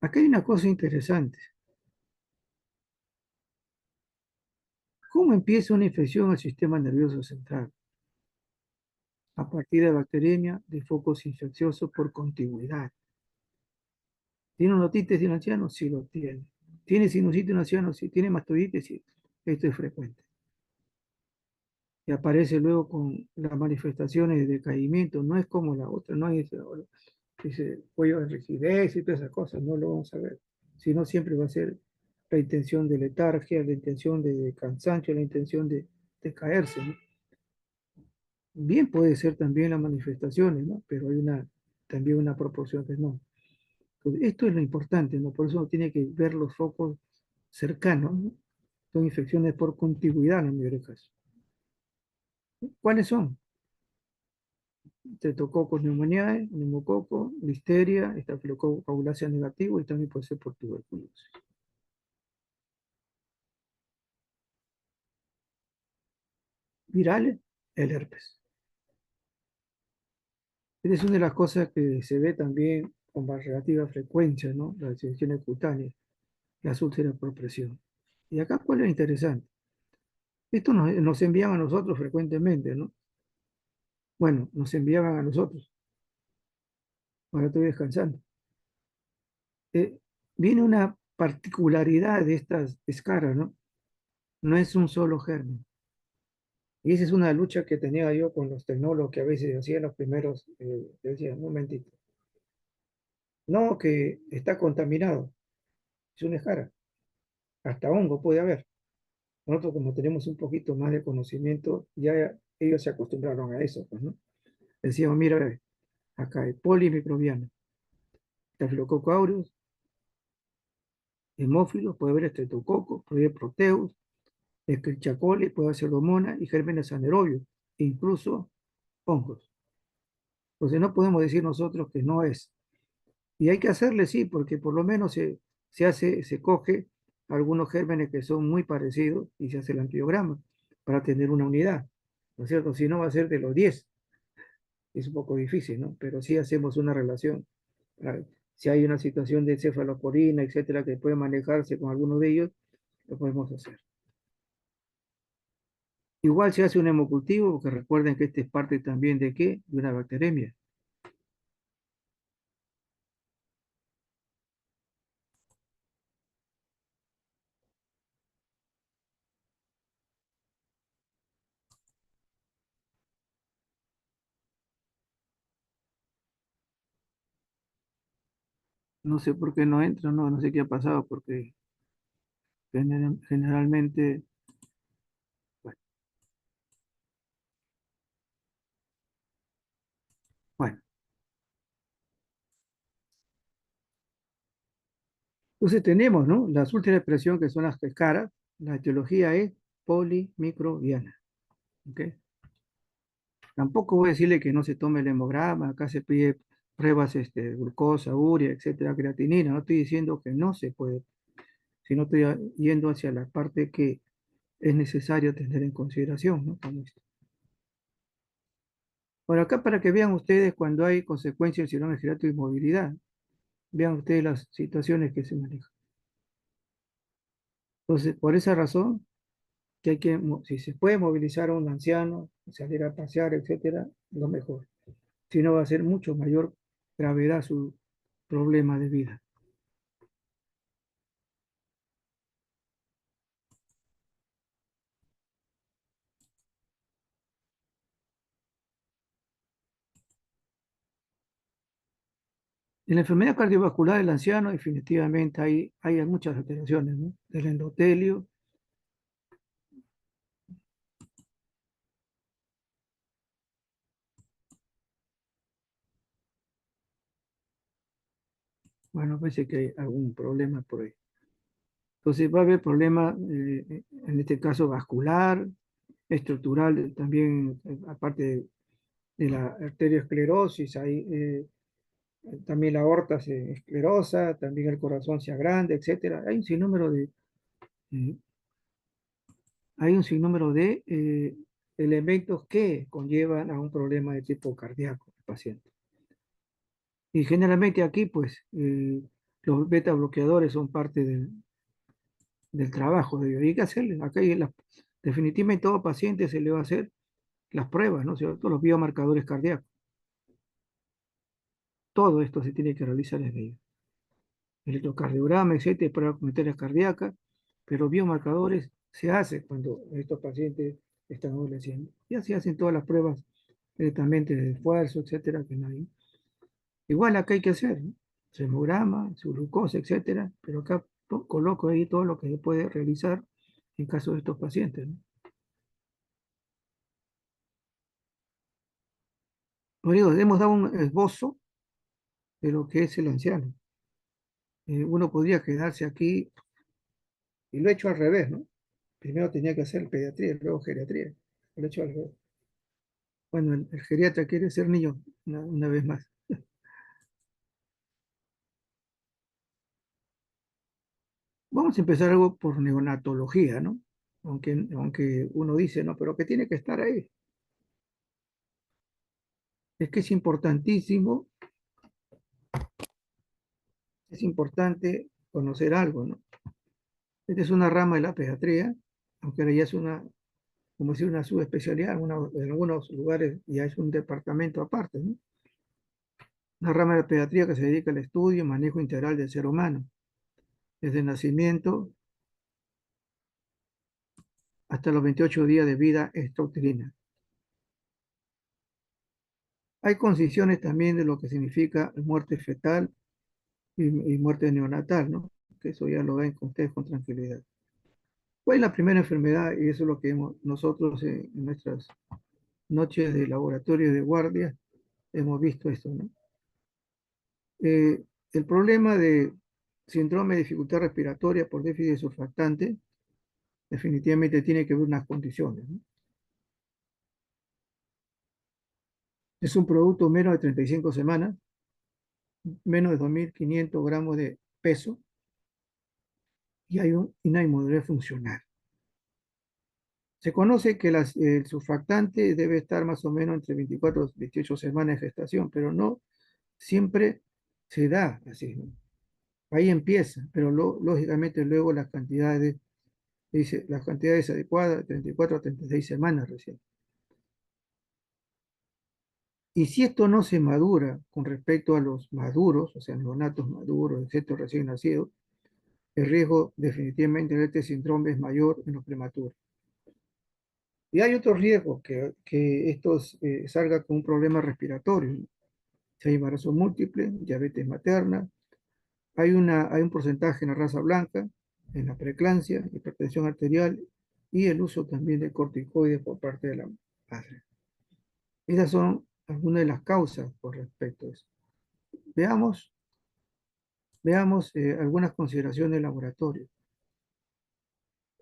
Acá hay una cosa interesante. ¿Cómo empieza una infección al sistema nervioso central? A partir de bacteremia, de focos infecciosos por contigüidad. ¿Tiene una otitis de un anciano? Sí lo tiene. ¿Tiene sinusitis de un anciano? Sí. ¿Tiene mastoiditis? Sí. Esto es frecuente. Y aparece luego con las manifestaciones de decaimiento. No es como la otra, no hay ese cuello de rigidez y todas esas cosas, no lo vamos a ver. Sino siempre va a ser la intención de letargia, la intención de cansancio, la intención de caerse, ¿no? Bien puede ser también las manifestaciones, ¿no? Pero hay también una proporción que no. Entonces, esto es lo importante, ¿no? Por eso uno tiene que ver los focos cercanos, ¿no? Son infecciones por contigüidad en la mayoría de casos. ¿Cuáles son? Streptococcus pneumoniae, neumococo, listeria, estafilococcus aureus negativo y también puede ser por tuberculosis. Virales, el herpes. Esta es una de las cosas que se ve también con relativa frecuencia, ¿no? Las infecciones cutáneas, las úlceras por presión. Y acá, ¿cuál es interesante? Esto nos enviaban a nosotros frecuentemente, ¿no? Bueno, nos enviaban a nosotros. Ahora estoy descansando. Eh, Viene una particularidad de estas escaras, ¿no? no es un solo germen. Y esa es una lucha que tenía yo con los tecnólogos que a veces hacían los primeros, decían, un momentito, no, que está contaminado, es una escara, hasta hongo puede haber. Nosotros como tenemos un poquito más de conocimiento, ya ellos se acostumbraron a eso, pues, ¿no? Decíamos, mira, acá hay polimicrobiana, Staphylococcus aureus, hemófilos, puede haber estreptococcus, puede haber proteus, Escherichia coli, puede haber pseudomonas y gérmenes anaerobios, incluso hongos. Entonces no podemos decir nosotros que no es. Y hay que hacerle, sí, porque por lo menos se coge algunos gérmenes que son muy parecidos y se hace el antibiograma para tener una unidad, ¿no es cierto? Si no va a ser de los 10, es un poco difícil, ¿no? Pero sí hacemos una relación. Ah, si hay una situación de cefalosporina, etcétera, que puede manejarse con alguno de ellos, lo podemos hacer. Igual se hace un hemocultivo, porque recuerden que este es parte también de qué, de una bacteremia. No sé por qué no entra, no sé qué ha pasado, porque generalmente, bueno, bueno. Entonces tenemos, ¿no? Las últimas expresión que son las escaras, la etiología es polimicrobiana, ¿ok? Tampoco voy a decirle que no se tome el hemograma, acá se pide pruebas, glucosa, urea, etcétera, creatinina, no estoy diciendo que no se puede, sino estoy yendo hacia la parte que es necesario tener en consideración, ¿no? Como esto. Bueno, acá para que vean ustedes cuando hay consecuencias del síndrome geriátrico y movilidad, vean ustedes las situaciones que se manejan. Entonces, por esa razón, que hay que, si se puede movilizar a un anciano, salir a pasear, etcétera, lo mejor. Si no, va a ser mucho mayor gravedad su problema de vida. En la enfermedad cardiovascular del anciano, definitivamente hay muchas alteraciones, ¿no? Del endotelio, bueno, parece que hay algún problema por ahí. Entonces va a haber problema, en este caso vascular, estructural, también, aparte de la arteriosclerosis, hay también la aorta se esclerosa, también el corazón se agranda, etcétera. Eh, hay un sinnúmero de elementos que conllevan a un problema de tipo cardíaco del paciente. Y generalmente aquí, pues, los beta bloqueadores son parte del trabajo de ellos. Y hay que hacerle, definitivamente todo paciente se le va a hacer las pruebas, ¿no? ¿Cierto? Los biomarcadores cardíacos. Todo esto se tiene que realizar desde ellos. Electrocardiograma, etcétera, pruebas comunitarias cardíacas, pero biomarcadores se hace cuando estos pacientes están adoleciendo. Ya se hacen todas las pruebas directamente de esfuerzo, etcétera, que no hay. Igual acá hay que hacer, ¿no? Su hemograma, su glucosa, etcétera, pero acá coloco ahí todo lo que se puede realizar en caso de estos pacientes, ¿no? Como digo, hemos dado un esbozo de lo que es el anciano. Uno podría quedarse aquí, y lo he hecho al revés, ¿no? Primero tenía que hacer pediatría, luego geriatría. Lo he hecho al revés. Bueno, el geriatra quiere ser niño una vez más. Vamos a empezar algo por neonatología, ¿no? Aunque uno dice, no, pero que tiene que estar ahí. Es que es importante conocer algo, ¿no? Esta es una rama de la pediatría, aunque ahora ya es como decir, una subespecialidad, en algunos lugares ya es un departamento aparte, ¿no? Una rama de la pediatría que se dedica al estudio y manejo integral del ser humano, desde el nacimiento hasta los 28 días de vida extrauterina. Hay condiciones también de lo que significa muerte fetal y muerte neonatal, ¿no? Que eso ya lo ven con ustedes con tranquilidad. ¿Cuál es la primera enfermedad? Y eso es lo que nosotros en nuestras noches de laboratorio de guardia hemos visto esto, ¿no? El problema de síndrome de dificultad respiratoria por déficit surfactante definitivamente tiene que ver unas condiciones, ¿no? Es un producto menos de 35 semanas, menos de 2.500 gramos de peso y hay una inmunidad funcional. Se conoce que el surfactante debe estar más o menos entre 24 y 28 semanas de gestación, pero no siempre se da así, ¿no? Ahí empieza, pero lógicamente luego las cantidades, dice, las cantidades adecuadas, 34 a 36 semanas recién. Y si esto no se madura con respecto a los maduros, o sea, neonatos maduros, excepto recién nacidos, el riesgo definitivamente de este síndrome es mayor en los prematuros. Y hay otro riesgo, que estos salga con un problema respiratorio, ¿no? Si hay embarazo múltiple, diabetes materna, hay un porcentaje en la raza blanca, en la preeclampsia, hipertensión arterial y el uso también de corticoides por parte de la madre. Esas son algunas de las causas con respecto a eso. Veamos, veamos algunas consideraciones de laboratorio.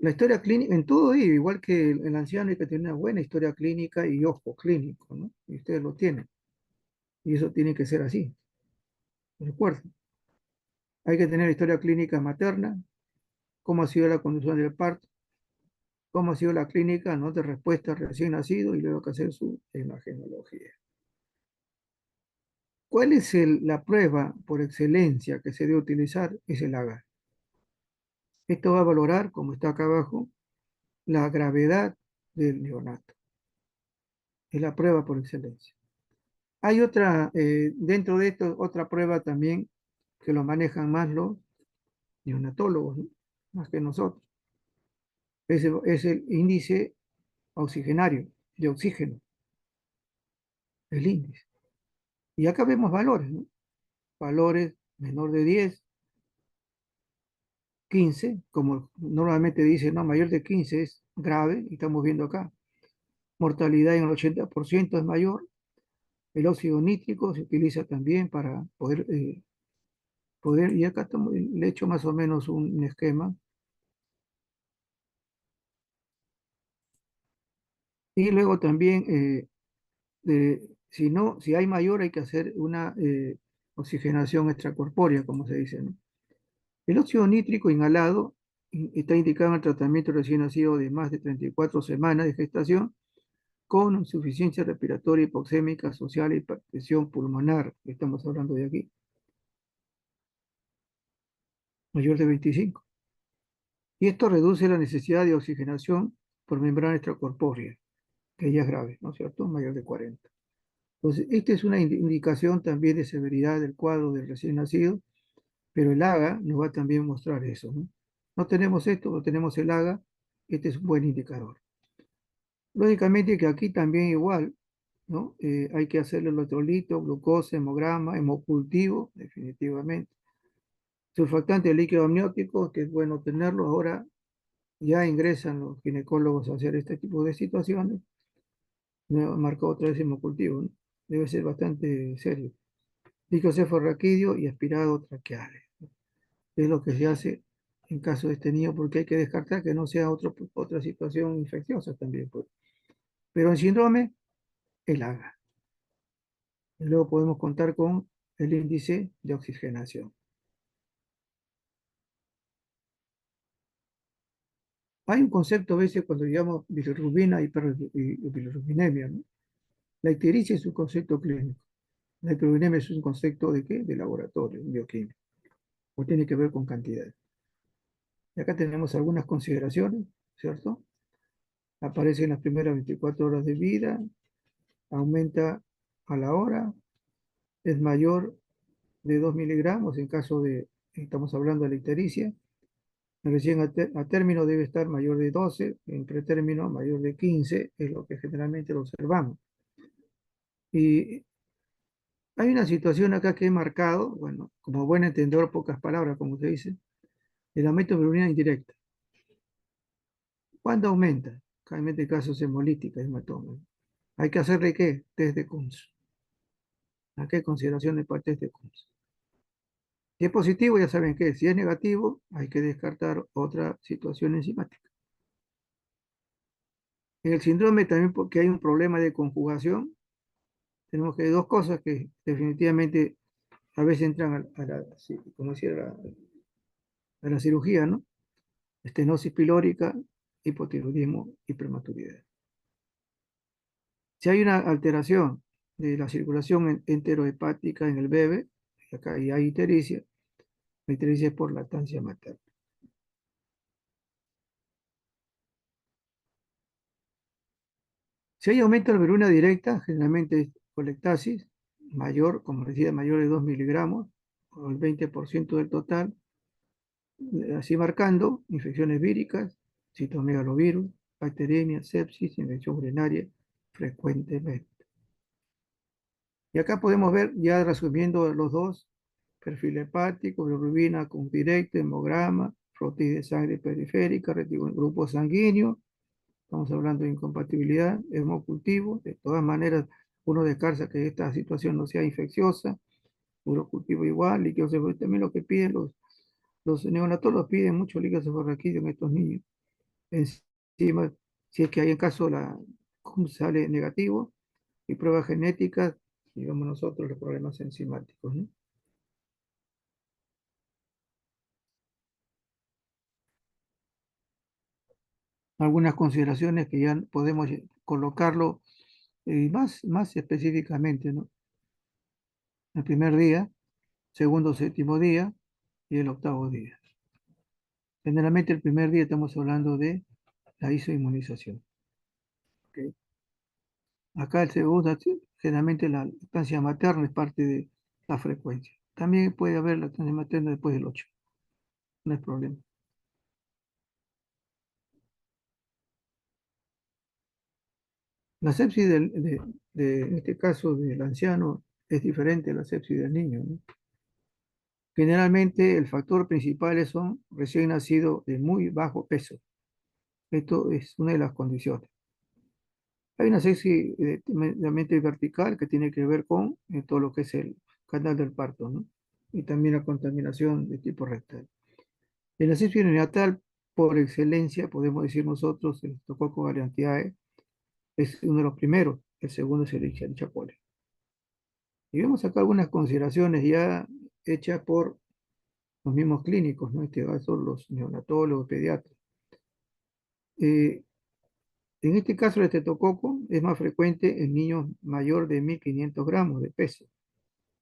La historia clínica, en todo ello, igual que el anciano, hay que tener una buena historia clínica y ojo clínico, ¿no? Y ustedes lo tienen. Y eso tiene que ser así. Recuerden, hay que tener historia clínica materna, cómo ha sido la conducción del parto, cómo ha sido la clínica, ¿no?, de respuesta recién nacido y luego hay que hacer su imagenología. ¿Cuál es la prueba por excelencia que se debe utilizar? Es el agar. Esto va a valorar, como está acá abajo, la gravedad del neonato. Es la prueba por excelencia. Hay otra, dentro de esto, otra prueba también que lo manejan más los neonatólogos, ¿no?, más que nosotros. Es el índice oxigenario, de oxígeno, el índice. Y acá vemos valores, ¿no? Valores menor de 10, 15, como normalmente dice, no, mayor de 15 es grave, y estamos viendo acá. Mortalidad en el 80% es mayor. El óxido nítrico se utiliza también para poder, y acá le he hecho más o menos un esquema. Y luego también, si no, si hay mayor, hay que hacer una oxigenación extracorpórea, como se dice, ¿no? El óxido nítrico inhalado está indicado en el tratamiento recién nacido de más de 34 semanas de gestación con insuficiencia respiratoria hipoxémica asociada a hipertensión pulmonar, que estamos hablando de aquí, mayor de 25. Y esto reduce la necesidad de oxigenación por membrana extracorpórea, que ya es grave, ¿no es cierto? Mayor de 40. Entonces, esta es una indicación también de severidad del cuadro del recién nacido, pero el AGA nos va a también mostrar eso, ¿no? No tenemos esto, no tenemos el AGA, este es un buen indicador. Lógicamente que aquí también igual, ¿no? Hay que hacerle el electrolito, glucosa, hemograma, hemocultivo, definitivamente. Surfactante líquido amniótico, que es bueno tenerlo. Ahora ya ingresan los ginecólogos a hacer este tipo de situaciones. Me ha marcado otra vez hemocultivo, ¿no? Debe ser bastante serio. Líquido cefalorraquídeo y aspirado traqueales, ¿no? Es lo que se hace en caso de este niño, porque hay que descartar que no sea otra situación infecciosa también, pues. Pero en síndrome, el AGA. Y luego podemos contar con el índice de oxigenación. Hay un concepto a veces cuando digamos bilirrubina y bilirrubinemia, ¿no? La ictericia es un concepto clínico. La hiperurinemia es un concepto de qué? De laboratorio, bioquímico. O tiene que ver con cantidad. Y acá tenemos algunas consideraciones, ¿cierto? Aparece en las primeras 24 horas de vida, aumenta a la hora, es mayor de 2 miligramos en caso de, estamos hablando de la ictericia, Recién a término debe estar mayor de 12, en pretérmino mayor de 15, es lo que generalmente lo observamos. Y hay una situación acá que he marcado, bueno, como buen entendedor, pocas palabras, como se dice, el aumento de bilirrubina indirecta. ¿Cuándo aumenta? Generalmente casos hemolíticos, hematoma. ¿Hay que hacerle qué? Test de Kunz. ¿A qué consideraciones para el test de Kunz? Si es positivo, ya saben qué. Si es negativo, hay que descartar otra situación enzimática. En el síndrome también porque hay un problema de conjugación, tenemos que dos cosas que definitivamente a veces entran como decía, a la cirugía, ¿no? Estenosis pilórica, hipotiroidismo y prematuridad. Si hay una alteración de la circulación enterohepática en el bebé, acá y hay ictericia, la ictericia es por lactancia materna. Si hay aumento de la bilirrubina directa, generalmente es colectasis, mayor, como decía, mayor de 2 miligramos, o el 20% del total, así marcando infecciones víricas, citomegalovirus, bacteriemia, sepsis, infección urinaria, frecuentemente. Y acá podemos ver, ya resumiendo los dos, perfil hepático, bilirrubina con directo, hemograma, frotis de sangre periférica, grupo sanguíneo, estamos hablando de incompatibilidad, hemocultivo, de todas maneras uno descarta que esta situación no sea infecciosa, urocultivo igual, líquido cefalorraquídeo, también lo que piden los neonatólogos piden mucho líquido cefalorraquídeo en estos niños. Encima, si es que hay en caso la sale negativo, y pruebas genéticas, digamos nosotros, los problemas enzimáticos, ¿no? Algunas consideraciones que ya podemos colocarlo más específicamente, ¿no? El primer día, segundo, séptimo día y el octavo día. Generalmente el primer día estamos hablando de la isoinmunización. ¿Okay? Acá el segundo, sí, generalmente la lactancia materna es parte de la frecuencia. También puede haber lactancia materna después del 8, no es problema. La sepsis en este caso del anciano es diferente a la sepsis del niño, ¿no? Generalmente el factor principal son recién nacidos de muy bajo peso. Esto es una de las condiciones. Hay una sepsis de mente vertical que tiene que ver con todo lo que es el canal del parto, ¿no? Y también la contaminación de tipo rectal. En la sepsis neonatal, por excelencia, podemos decir nosotros, el Staphylococcus aureus es uno de los primeros. El segundo es el Escherichia coli. Y vemos acá algunas consideraciones ya hechas por los mismos clínicos, ¿no? En este caso, los neonatólogos, pediatras. Eh, en este caso, el estreptococo es más frecuente en niños mayor de 1.500 gramos de peso,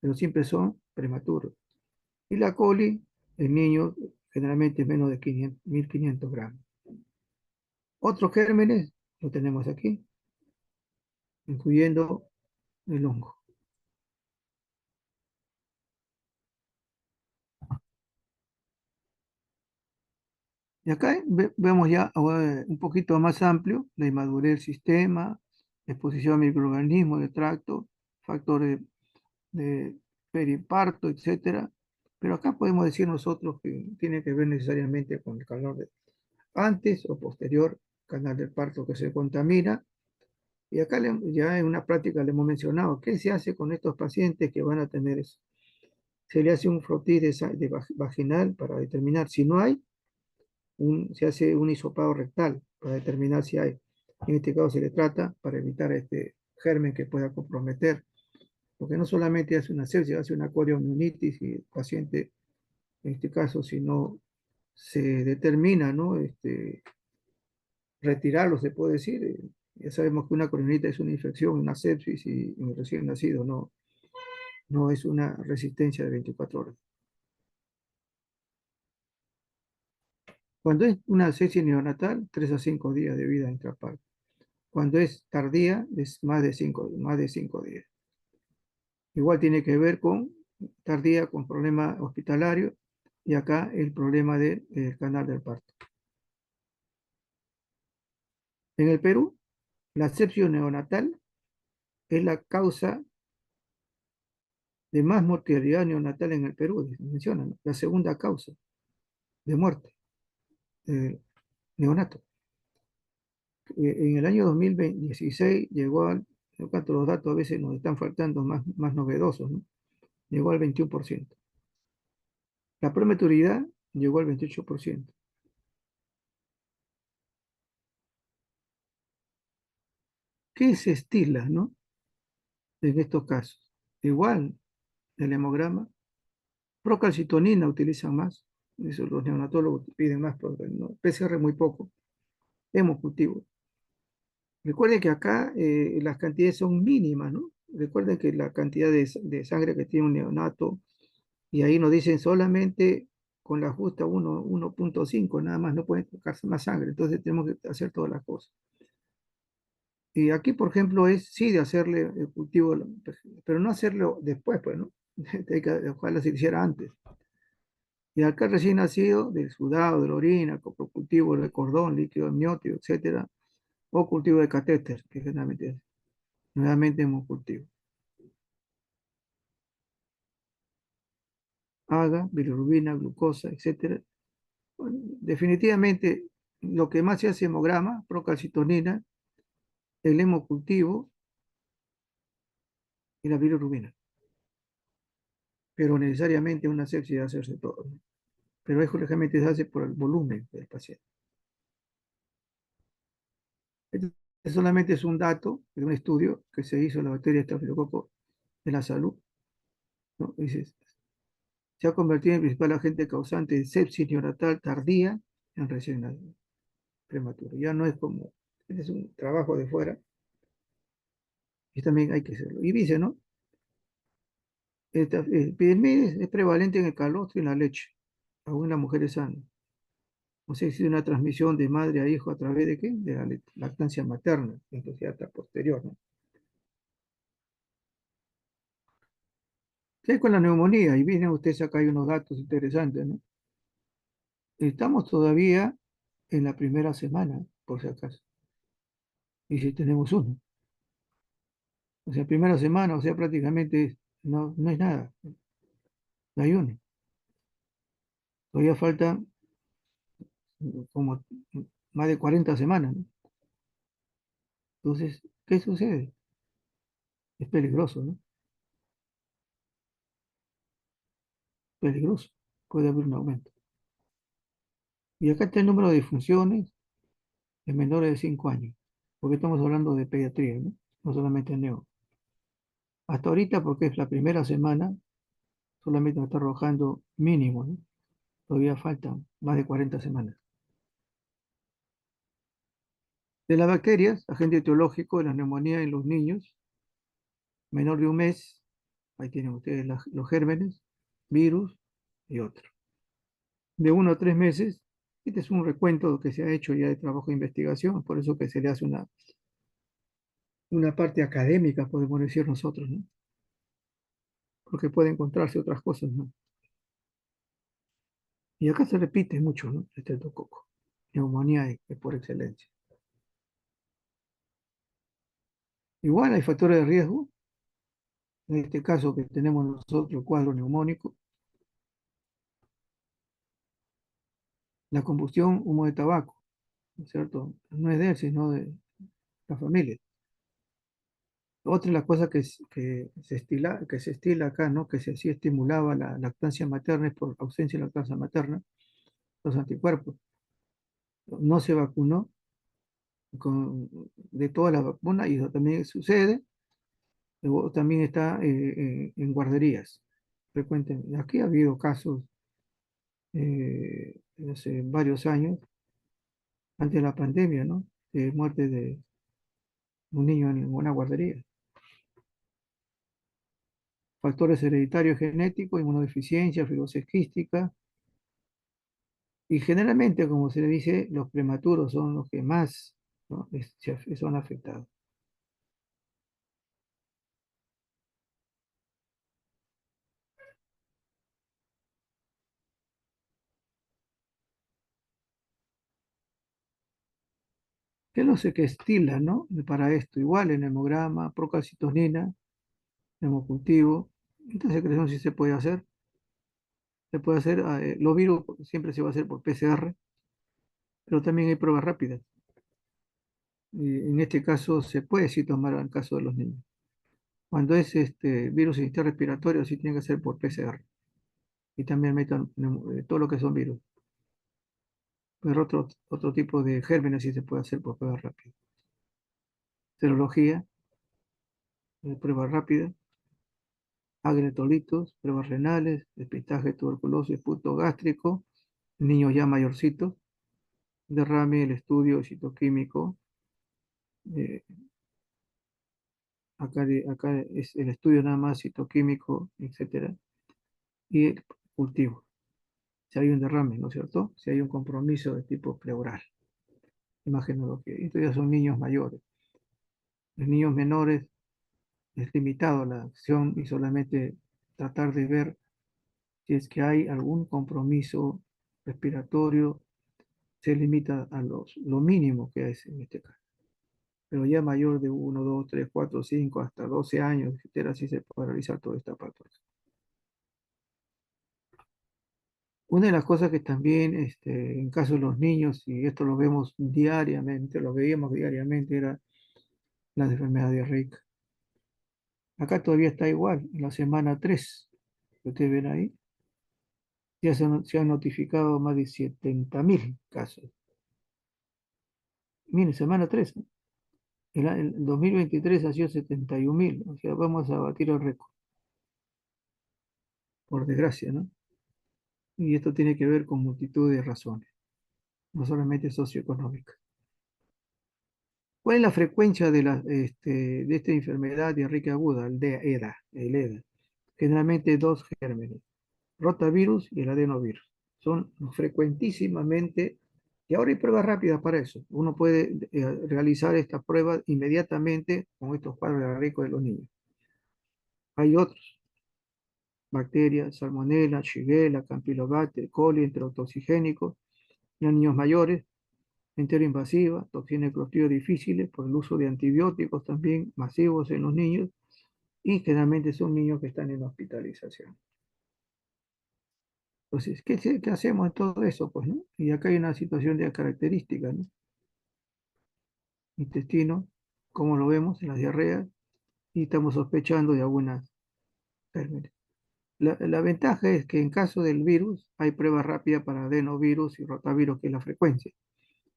pero siempre son prematuros. Y la coli en niños generalmente menos de 1.500 gramos. Otros gérmenes lo tenemos aquí, incluyendo el hongo. Y acá vemos ya un poquito más amplio la inmadurez del sistema, exposición a microorganismos de tracto, factores de periparto, etcétera. Pero acá podemos decir nosotros que tiene que ver necesariamente con el calor de antes o posterior canal del parto que se contamina. Y acá ya en una práctica le hemos mencionado, ¿qué se hace con estos pacientes que van a tener eso? Se le hace un frotis vaginal para determinar si no hay, se hace un hisopado rectal para determinar si hay. En este caso se le trata para evitar este germen que pueda comprometer, porque no solamente hace una sepsis, hace una coriomionitis y el paciente, en este caso, si no se determina, ¿no? Retirarlo, se puede decir. Ya sabemos que una corionitis es una infección, una sepsis y un recién nacido, no es una resistencia de 24 horas. Cuando es una sepsis neonatal, 3 a 5 días de vida intraparto. Cuando es tardía, es más de cinco días. Igual tiene que ver con tardía, con problema hospitalario y acá el problema del canal del parto. En el Perú, la sepsis neonatal es la causa de más mortalidad neonatal en el Perú, mencionan, ¿no? La segunda causa de muerte neonato. En el año 2016 llegó al, yo cuanto los datos a veces nos están faltando más novedosos, ¿no? Llegó al 21%. La prematuridad llegó al 28%. ¿Qué se estila, no? En estos casos. Igual, el hemograma, procalcitonina utilizan más, eso los neonatólogos piden más, porque no, PCR muy poco, hemocultivo. Recuerden que acá las cantidades son mínimas, ¿no? Recuerden que la cantidad de sangre que tiene un neonato, y ahí nos dicen solamente con la justa 1.5, nada más, no pueden tocarse más sangre, entonces tenemos que hacer todas las cosas. Y aquí, por ejemplo, es sí de hacerle el cultivo, pero no hacerlo después, pues, ¿no? Ojalá se hiciera antes. Y acá recién nacido, del sudado, de la orina, con cultivo de cordón, líquido amniótico, etcétera, o cultivo de catéter, que generalmente es nuevamente hemocultivo. Aga, bilirrubina, glucosa, etcétera. Bueno, definitivamente, lo que más se hace hemograma, procalcitonina, el hemocultivo y la bilirrubina. Pero necesariamente una sepsis debe hacerse todo, ¿no? Pero eso lógicamente se hace por el volumen del paciente. Este solamente es un dato de un estudio que se hizo en la bacteria estafilococo de la salud, ¿no? Dice, se ha convertido en el principal agente causante de sepsis neonatal tardía en recién prematuro. Ya no es como, este es un trabajo de fuera, y también hay que hacerlo. Y dice, ¿no? El epidemia es prevalente en el calostro y en la leche, aún en las mujeres sanas. O sea, existe una transmisión de madre a hijo a través de qué? De la lactancia materna, entonces hasta posterior, ¿no? ¿Qué hay con la neumonía? Y vienen ustedes acá, hay unos datos interesantes, ¿no? Estamos todavía en la primera semana, por si acaso, y si tenemos uno. O sea, primera semana, o sea, prácticamente no es nada, no hay uno. Todavía faltan como más de 40 semanas, ¿no? Entonces, ¿qué sucede? Es peligroso, ¿no? Peligroso. Puede haber un aumento. Y acá está el número de difunciones en menores de 5 años, porque estamos hablando de pediatría, ¿no? No solamente neo. Hasta ahorita, porque es la primera semana, solamente nos está arrojando mínimo, ¿no? Todavía faltan más de 40 semanas. De las bacterias, agente etiológico de la neumonía en los niños, menor de un mes, ahí tienen ustedes los gérmenes, virus y otros. De 1 a 3 meses, este es un recuento que se ha hecho ya de trabajo de investigación, por eso que se le hace una parte académica, podemos decir nosotros, ¿no? Porque puede encontrarse otras cosas, ¿no? Y acá se repite mucho, ¿no? El estreptococo, neumonía por excelencia. Igual hay factores de riesgo, en este caso que tenemos nosotros el cuadro neumónico, la combustión, humo de tabaco, ¿no es cierto? No es de él, sino de la familia. Otra de las cosas que se estila acá, ¿no? Que se sí estimulaba la lactancia materna es por ausencia de lactancia materna, los anticuerpos. No se vacunó de todas las vacunas y eso también sucede. Luego también está en guarderías frecuentemente. Aquí ha habido casos hace varios años, antes de la pandemia, ¿no? De muerte de un niño en una guardería. Factores hereditarios genéticos, inmunodeficiencia, fibrosis quística. Y generalmente, como se le dice, los prematuros son los que más, ¿no? Son afectados. ¿Qué es lo que estila, no? Para esto, igual en hemograma, procalcitonina, hemocultivo. Esta secreción sí se puede hacer. Se puede hacer, los virus siempre se va a hacer por PCR, pero también hay pruebas rápidas. Y en este caso se puede sí tomar en el caso de los niños. Cuando es virus del sistema respiratorio, sí tiene que ser por PCR. Y también metan todo lo que son virus. Pero otro tipo de gérmenes sí se puede hacer por pruebas rápidas. Serología, pruebas rápidas, agretolitos, pruebas renales, despistaje de tuberculosis, punto gástrico, niños ya mayorcitos, derrame, el estudio citoquímico, eh, acá es el estudio nada más citoquímico, etcétera, y el cultivo. Si hay un derrame, ¿no es cierto? Si hay un compromiso de tipo pleural. Imagino que estos ya son niños mayores. Los niños menores es limitado la acción y solamente tratar de ver si es que hay algún compromiso respiratorio, se limita a lo mínimo que es en este caso. Pero ya mayor de 1, 2, 3, 4, 5, hasta 12 años, etcétera, sí se puede realizar toda esta patología. Una de las cosas que también, en caso de los niños, y esto lo vemos diariamente, lo veíamos diariamente, era la enfermedad diarreica. Acá todavía está igual, en la semana 3 que ustedes ven ahí, ya se han notificado más de 70.000 casos. Miren, semana 3, ¿no? El 2023 ha sido 71.000, o sea, vamos a batir el récord, por desgracia, ¿no? Y esto tiene que ver con multitud de razones, no solamente socioeconómicas. ¿Cuál es la frecuencia de esta enfermedad diarreica aguda, el EDA? Generalmente dos gérmenes, rotavirus y el adenovirus. Son frecuentísimamente, y ahora hay pruebas rápidas para eso. Uno puede realizar esta prueba inmediatamente con estos cuadros diarreicos de los niños. Hay otros, bacterias, salmonella, shigella, campylobacter, coli, enterotoxigénicos, en niños mayores, enteroinvasiva, toxinas de clostridio difíciles por el uso de antibióticos también masivos en los niños y generalmente son niños que están en hospitalización. Entonces, ¿qué hacemos en todo eso? Pues, ¿no? Y acá hay una situación de característica, ¿no? Intestino, como lo vemos en las diarreas, y estamos sospechando de algunas gérmenes. La ventaja es que en caso del virus hay pruebas rápidas para adenovirus y rotavirus, que es la frecuencia.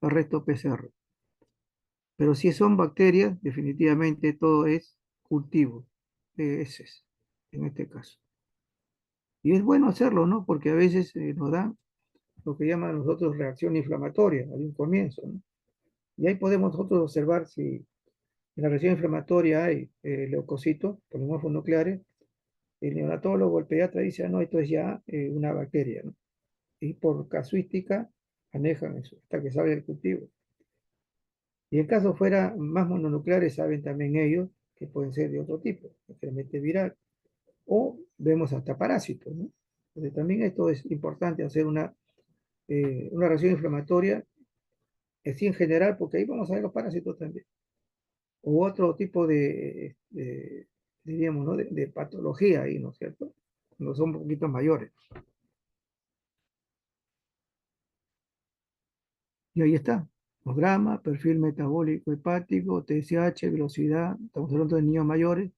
El resto PCR. Pero si son bacterias, definitivamente todo es cultivo de heces, en este caso. Y es bueno hacerlo, ¿no? Porque a veces nos da lo que llaman nosotros reacción inflamatoria al un comienzo, ¿no? Y ahí podemos nosotros observar si en la reacción inflamatoria hay leucocitos, polimorfos nucleares. El neonatólogo, el pediatra dice, no, esto es ya una bacteria, ¿no? Y por casuística manejan eso, hasta que sabe el cultivo. Y en caso fuera más mononucleares, saben también ellos que pueden ser de otro tipo, enfermedad viral, o vemos hasta parásitos, ¿no? Entonces también esto es importante, hacer una reacción inflamatoria, así en general, porque ahí vamos a ver los parásitos también, o otro tipo diríamos, ¿no? de patología ahí, ¿no es cierto? Cuando son un poquito mayores. Y ahí está, grama, perfil metabólico hepático, TSH, velocidad, estamos hablando de niños mayores,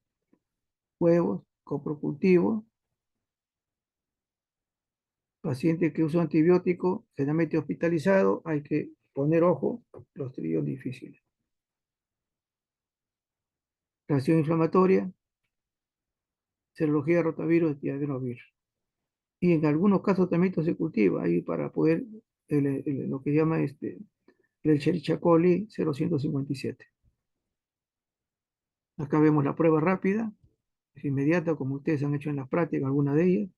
huevos, coprocultivo, paciente que usa antibiótico, generalmente hospitalizado, hay que poner ojo, los tríos difíciles. Reacción inflamatoria, serología de rotavirus y adenovirus. Y en algunos casos también esto se cultiva ahí para poder, lo que llama el Escherichia coli 0157. Acá vemos la prueba rápida, es inmediata, como ustedes han hecho en la práctica, alguna de ellas,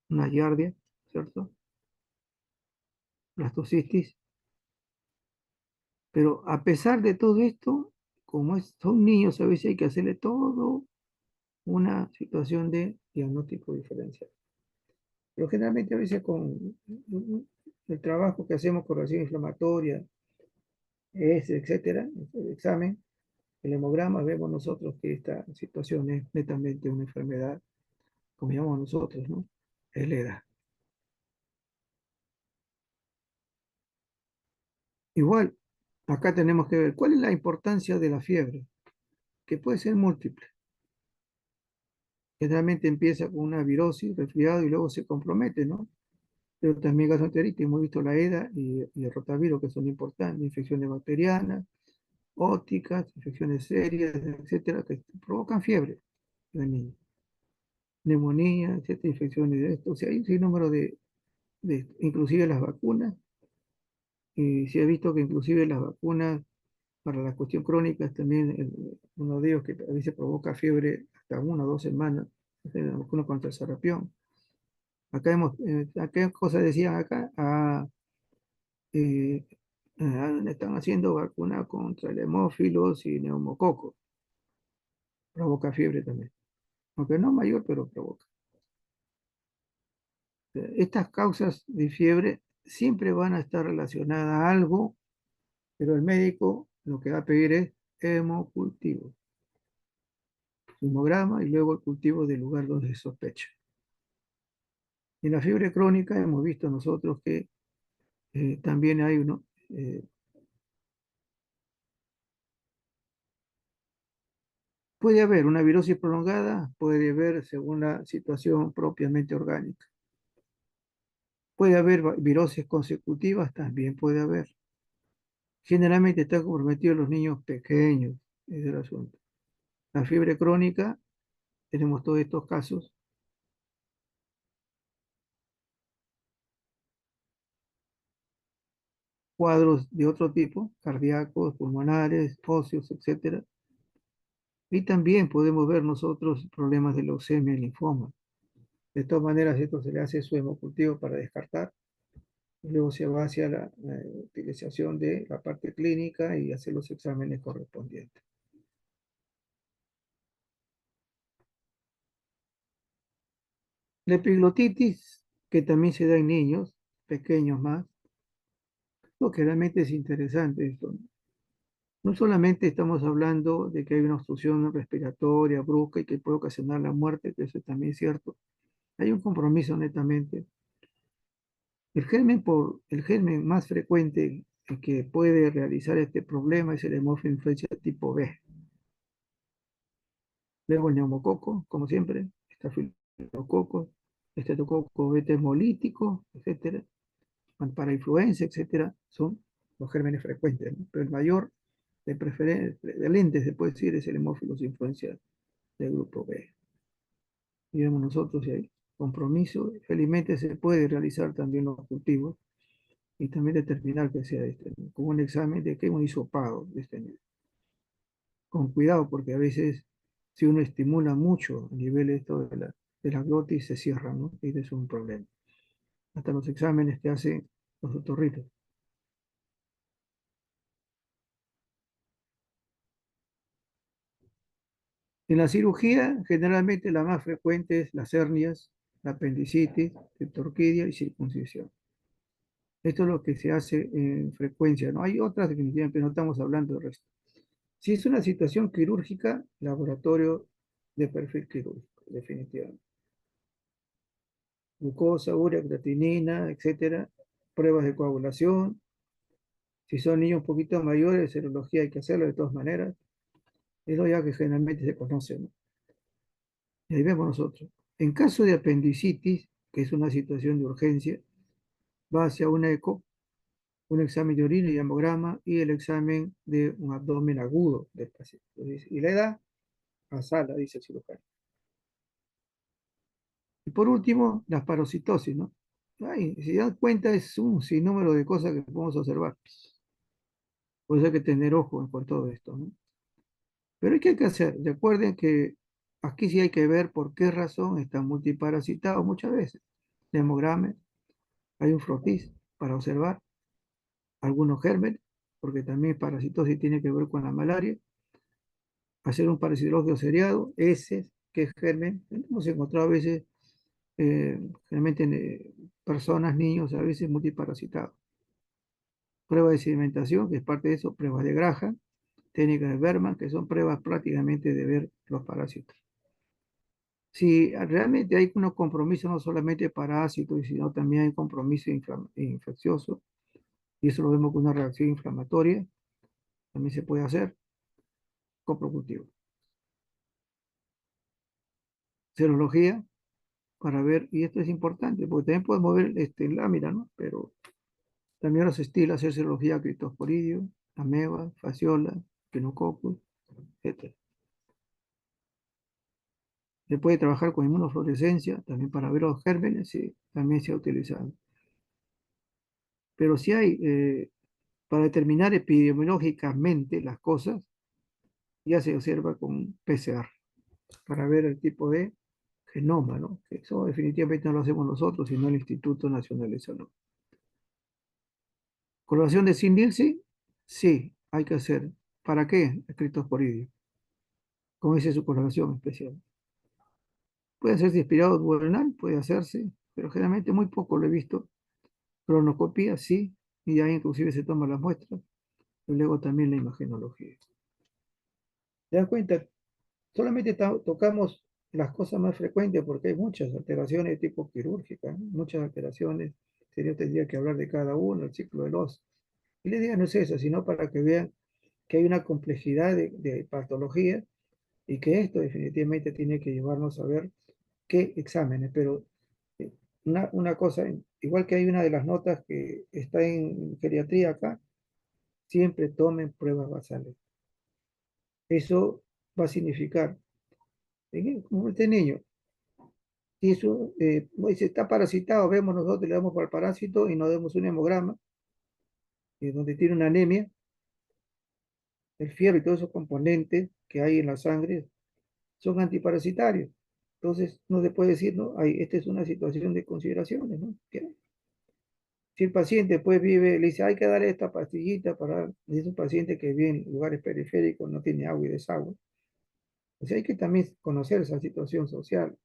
una giardia, ¿cierto? Blastocitis. Pero a pesar de todo esto, como son niños, a veces hay que hacerle todo una situación de diagnóstico diferencial. Pero generalmente a veces con el trabajo que hacemos con reacción inflamatoria, etcétera, el examen, el hemograma, vemos nosotros que esta situación es netamente una enfermedad, como llamamos nosotros, ¿no? Es la edad. Igual, acá tenemos que ver cuál es la importancia de la fiebre, que puede ser múltiple. Generalmente empieza con una virosis, resfriado y luego se compromete, ¿no? Pero también gastroenteritis, hemos visto la EDA y el rotavirus que son importantes, infecciones bacterianas, ópticas, infecciones serias, etcétera, que provocan fiebre en el niño. Neumonía, etcétera, infecciones de esto. O sea, hay un sinnúmero inclusive las vacunas, y se ha visto que inclusive las vacunas para la cuestión crónica también uno de ellos que a veces provoca fiebre hasta 1 o 2 semanas, es la vacuna contra el sarampión. ¿Qué cosas decían acá? Eh, están haciendo vacuna contra el hemófilos y neumococo. Provoca fiebre también. Aunque no mayor, pero provoca. Estas causas de fiebre siempre van a estar relacionadas a algo, pero el médico lo que va a pedir es hemocultivo, hemograma y luego el cultivo del lugar donde se sospecha. En la fiebre crónica hemos visto nosotros que también hay uno, puede haber una virosis prolongada, puede haber según la situación propiamente orgánica. Puede haber virosis consecutivas, también puede haber. Generalmente está comprometido en los niños pequeños, es el asunto. La fiebre crónica, tenemos todos estos casos, cuadros de otro tipo, cardíacos, pulmonares, óseos, etcétera. Y también podemos ver nosotros problemas de leucemia y linfoma. De todas maneras, esto se le hace su hemocultivo para descartar. Y luego se va hacia la utilización de la parte clínica y hacer los exámenes correspondientes. La epiglotitis, que también se da en niños, pequeños más, lo que realmente es interesante esto. No solamente estamos hablando de que hay una obstrucción respiratoria brusca y que puede ocasionar la muerte, que eso también es cierto. Hay un compromiso netamente. El germen más frecuente que puede realizar este problema es el hemófilo influenza tipo B. Luego el neumococo, como siempre, estafilococo, estreptococo beta hemolítico, etcétera, para influenza, etcétera, son los gérmenes frecuentes, ¿no? Pero el mayor de preferente, se puede decir, es el hemófilos influenza del grupo B. Y vemos nosotros si hay compromiso, felizmente se puede realizar también los cultivos y también determinar que sea este, ¿no? Con un examen de que un hisopado de este nivel. Con cuidado, porque a veces si uno estimula mucho a nivel esto de la glotis, se cierra, ¿no? Y eso es un problema. Hasta los exámenes que hacen los otorrinos. En la cirugía, generalmente la más frecuente es las hernias, la apendicitis, orquidia y circuncisión. Esto es lo que se hace en frecuencia, ¿no? Hay otras definitivamente, pero no estamos hablando del resto. Si es una situación quirúrgica, laboratorio de perfil quirúrgico, definitivamente. Glucosa, urea, creatinina, etcétera. Pruebas de coagulación. Si son niños un poquito mayores, serología hay que hacerlo de todas maneras. Es lo ya que generalmente se conoce, ¿no? Y ahí vemos nosotros. En caso de apendicitis, que es una situación de urgencia, va hacia una eco, un examen de orina y hemograma y el examen de un abdomen agudo del paciente. Y la edad, a sala, dice el cirujano. Y por último, la parasitosis, ¿no? Ay, si dan cuenta, es un sinnúmero de cosas que podemos observar. Por eso hay que tener ojo con todo esto, ¿no? Pero ¿qué hay que hacer? Recuerden que aquí sí hay que ver por qué razón están multiparasitados muchas veces. Hemograma, hay un frotis para observar algunos gérmenes, porque también parasitosis tiene que ver con la malaria. Hacer un parasitologio seriado, ese que es germen. Hemos encontrado a veces, generalmente en personas, niños, a veces multiparasitados. Prueba de sedimentación, que es parte de eso, pruebas de Graja, técnicas de Berman, que son pruebas prácticamente de ver los parásitos. Si realmente hay unos compromisos no solamente parásitos, sino también hay compromiso infeccioso, y eso lo vemos con una reacción inflamatoria, también se puede hacer coprocultivo. Serología para ver, y esto es importante, porque también podemos ver lámina, ¿no? Pero también ahora se estila hacer serología a Cryptosporidium, ameba, fasciola, Quinococcus, etc. Se puede trabajar con inmunofluorescencia también para ver los gérmenes, sí, también se ha utilizado. Pero si hay, para determinar epidemiológicamente las cosas, ya se observa con PCR para ver el tipo de genoma, ¿no? Que eso definitivamente no lo hacemos nosotros, sino el Instituto Nacional de Salud. Coloración de Sin-Dilsey, sí, hay que hacer. ¿Para qué? Escritos por idio. Como dice su coloración especial. Puede hacerse inspirado duodenal, puede hacerse, pero generalmente muy poco lo he visto. Cronoscopía, sí, y ahí inclusive se toman las muestras, y luego también la imagenología. ¿Te das cuenta? Solamente tocamos las cosas más frecuentes porque hay muchas alteraciones de tipo quirúrgica, ¿no? Muchas alteraciones. Sería tendría que hablar de cada uno, el ciclo de los. Y la idea no es eso, sino para que vean que hay una complejidad de patología y que esto definitivamente tiene que llevarnos a ver qué exámenes. Pero eh, una cosa, igual que hay una de las notas que está en geriatría acá, siempre tomen pruebas basales. Eso va a significar, como este niño, si eso, si está parasitado, vemos nosotros, le damos para el parásito y nos damos un hemograma, donde tiene una anemia, el fierro y todos esos componentes que hay en la sangre son antiparasitarios. Entonces, no se puede decir, no, esta es una situación de consideraciones, ¿no? Si el paciente pues vive, le dice, hay que dar esta pastillita para, es un paciente que vive en lugares periféricos, no tiene agua y desagüe. O sea, hay que también conocer esa situación social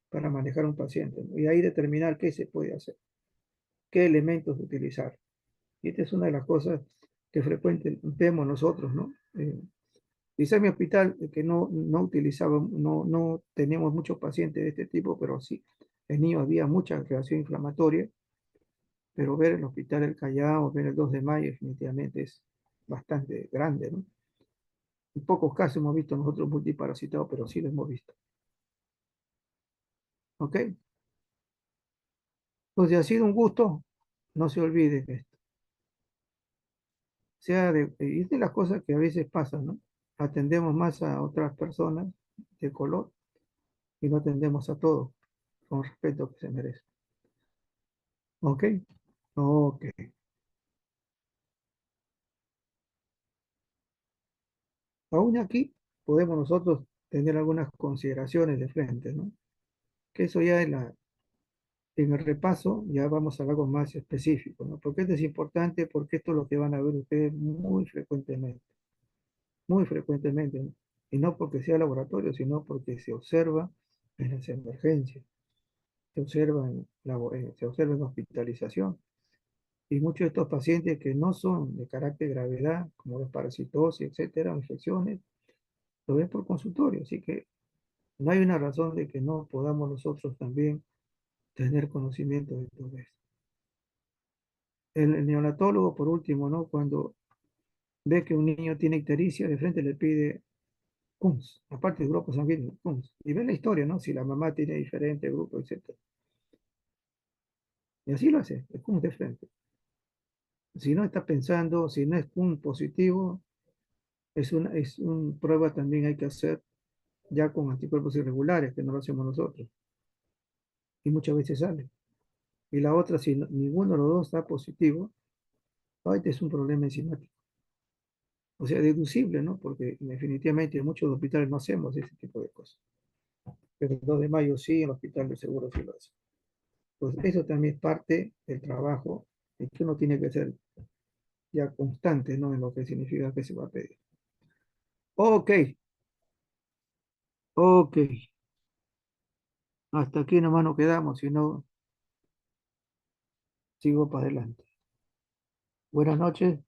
para manejar un paciente, ¿no? Y ahí determinar qué se puede hacer, qué elementos utilizar. Y esta es una de las cosas que frecuentemente vemos nosotros, ¿no? Quizá en mi hospital, que no utilizaba, no teníamos muchos pacientes de este tipo, pero sí, en niños había mucha reacción inflamatoria, pero ver el hospital El Callao, ver el 2 de mayo, definitivamente es bastante grande, ¿no? En pocos casos hemos visto nosotros multiparasitados, pero sí lo hemos visto. ¿Ok? Entonces ha sido un gusto, no se olvide que esto sea y es de las cosas que a veces pasan, ¿no? Atendemos más a otras personas de color y no atendemos a todos con respeto que se merece. ¿Ok? Ok. Aún aquí podemos nosotros tener algunas consideraciones de frente, ¿no? Que eso ya en el repaso ya vamos a algo más específico, ¿no? Porque esto es importante, porque esto es lo que van a ver ustedes muy frecuentemente, ¿no? Y no porque sea laboratorio, sino porque se observa en las emergencias, se observa en hospitalización. Y muchos de estos pacientes que no son de carácter de gravedad, como los parasitosis, etcétera, infecciones, lo ven por consultorio. Así que no hay una razón de que no podamos nosotros también tener conocimiento de todo esto. El neonatólogo, por último, ¿no? Cuando ve que un niño tiene ictericia, de frente le pide CUMS, aparte del grupo sanguíneo, CUMS. Y ve la historia, ¿no? Si la mamá tiene diferente grupo, etcétera. Y así lo hace, el CUMS de frente. Si no está pensando, si no es CUMS positivo, es una prueba también hay que hacer ya con anticuerpos irregulares, que no lo hacemos nosotros. Y muchas veces sale. Y la otra, si ninguno de los dos está positivo, este es un problema enzimático. O sea, deducible, ¿no? Porque definitivamente en muchos hospitales no hacemos ese tipo de cosas. Pero el 2 de mayo sí, en el hospital de seguro sí lo hace. Pues eso también es parte del trabajo y que uno tiene que ser ya constante, ¿no? En lo que significa que se va a pedir. Ok, ok. Hasta aquí nomás nos quedamos, si no, sigo para adelante. Buenas noches.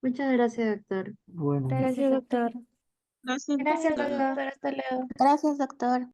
Muchas gracias, doctor. Buenas noches. Gracias, doctor. Gracias, Gracias, doctor. doctor. Hasta luego. Gracias, doctor.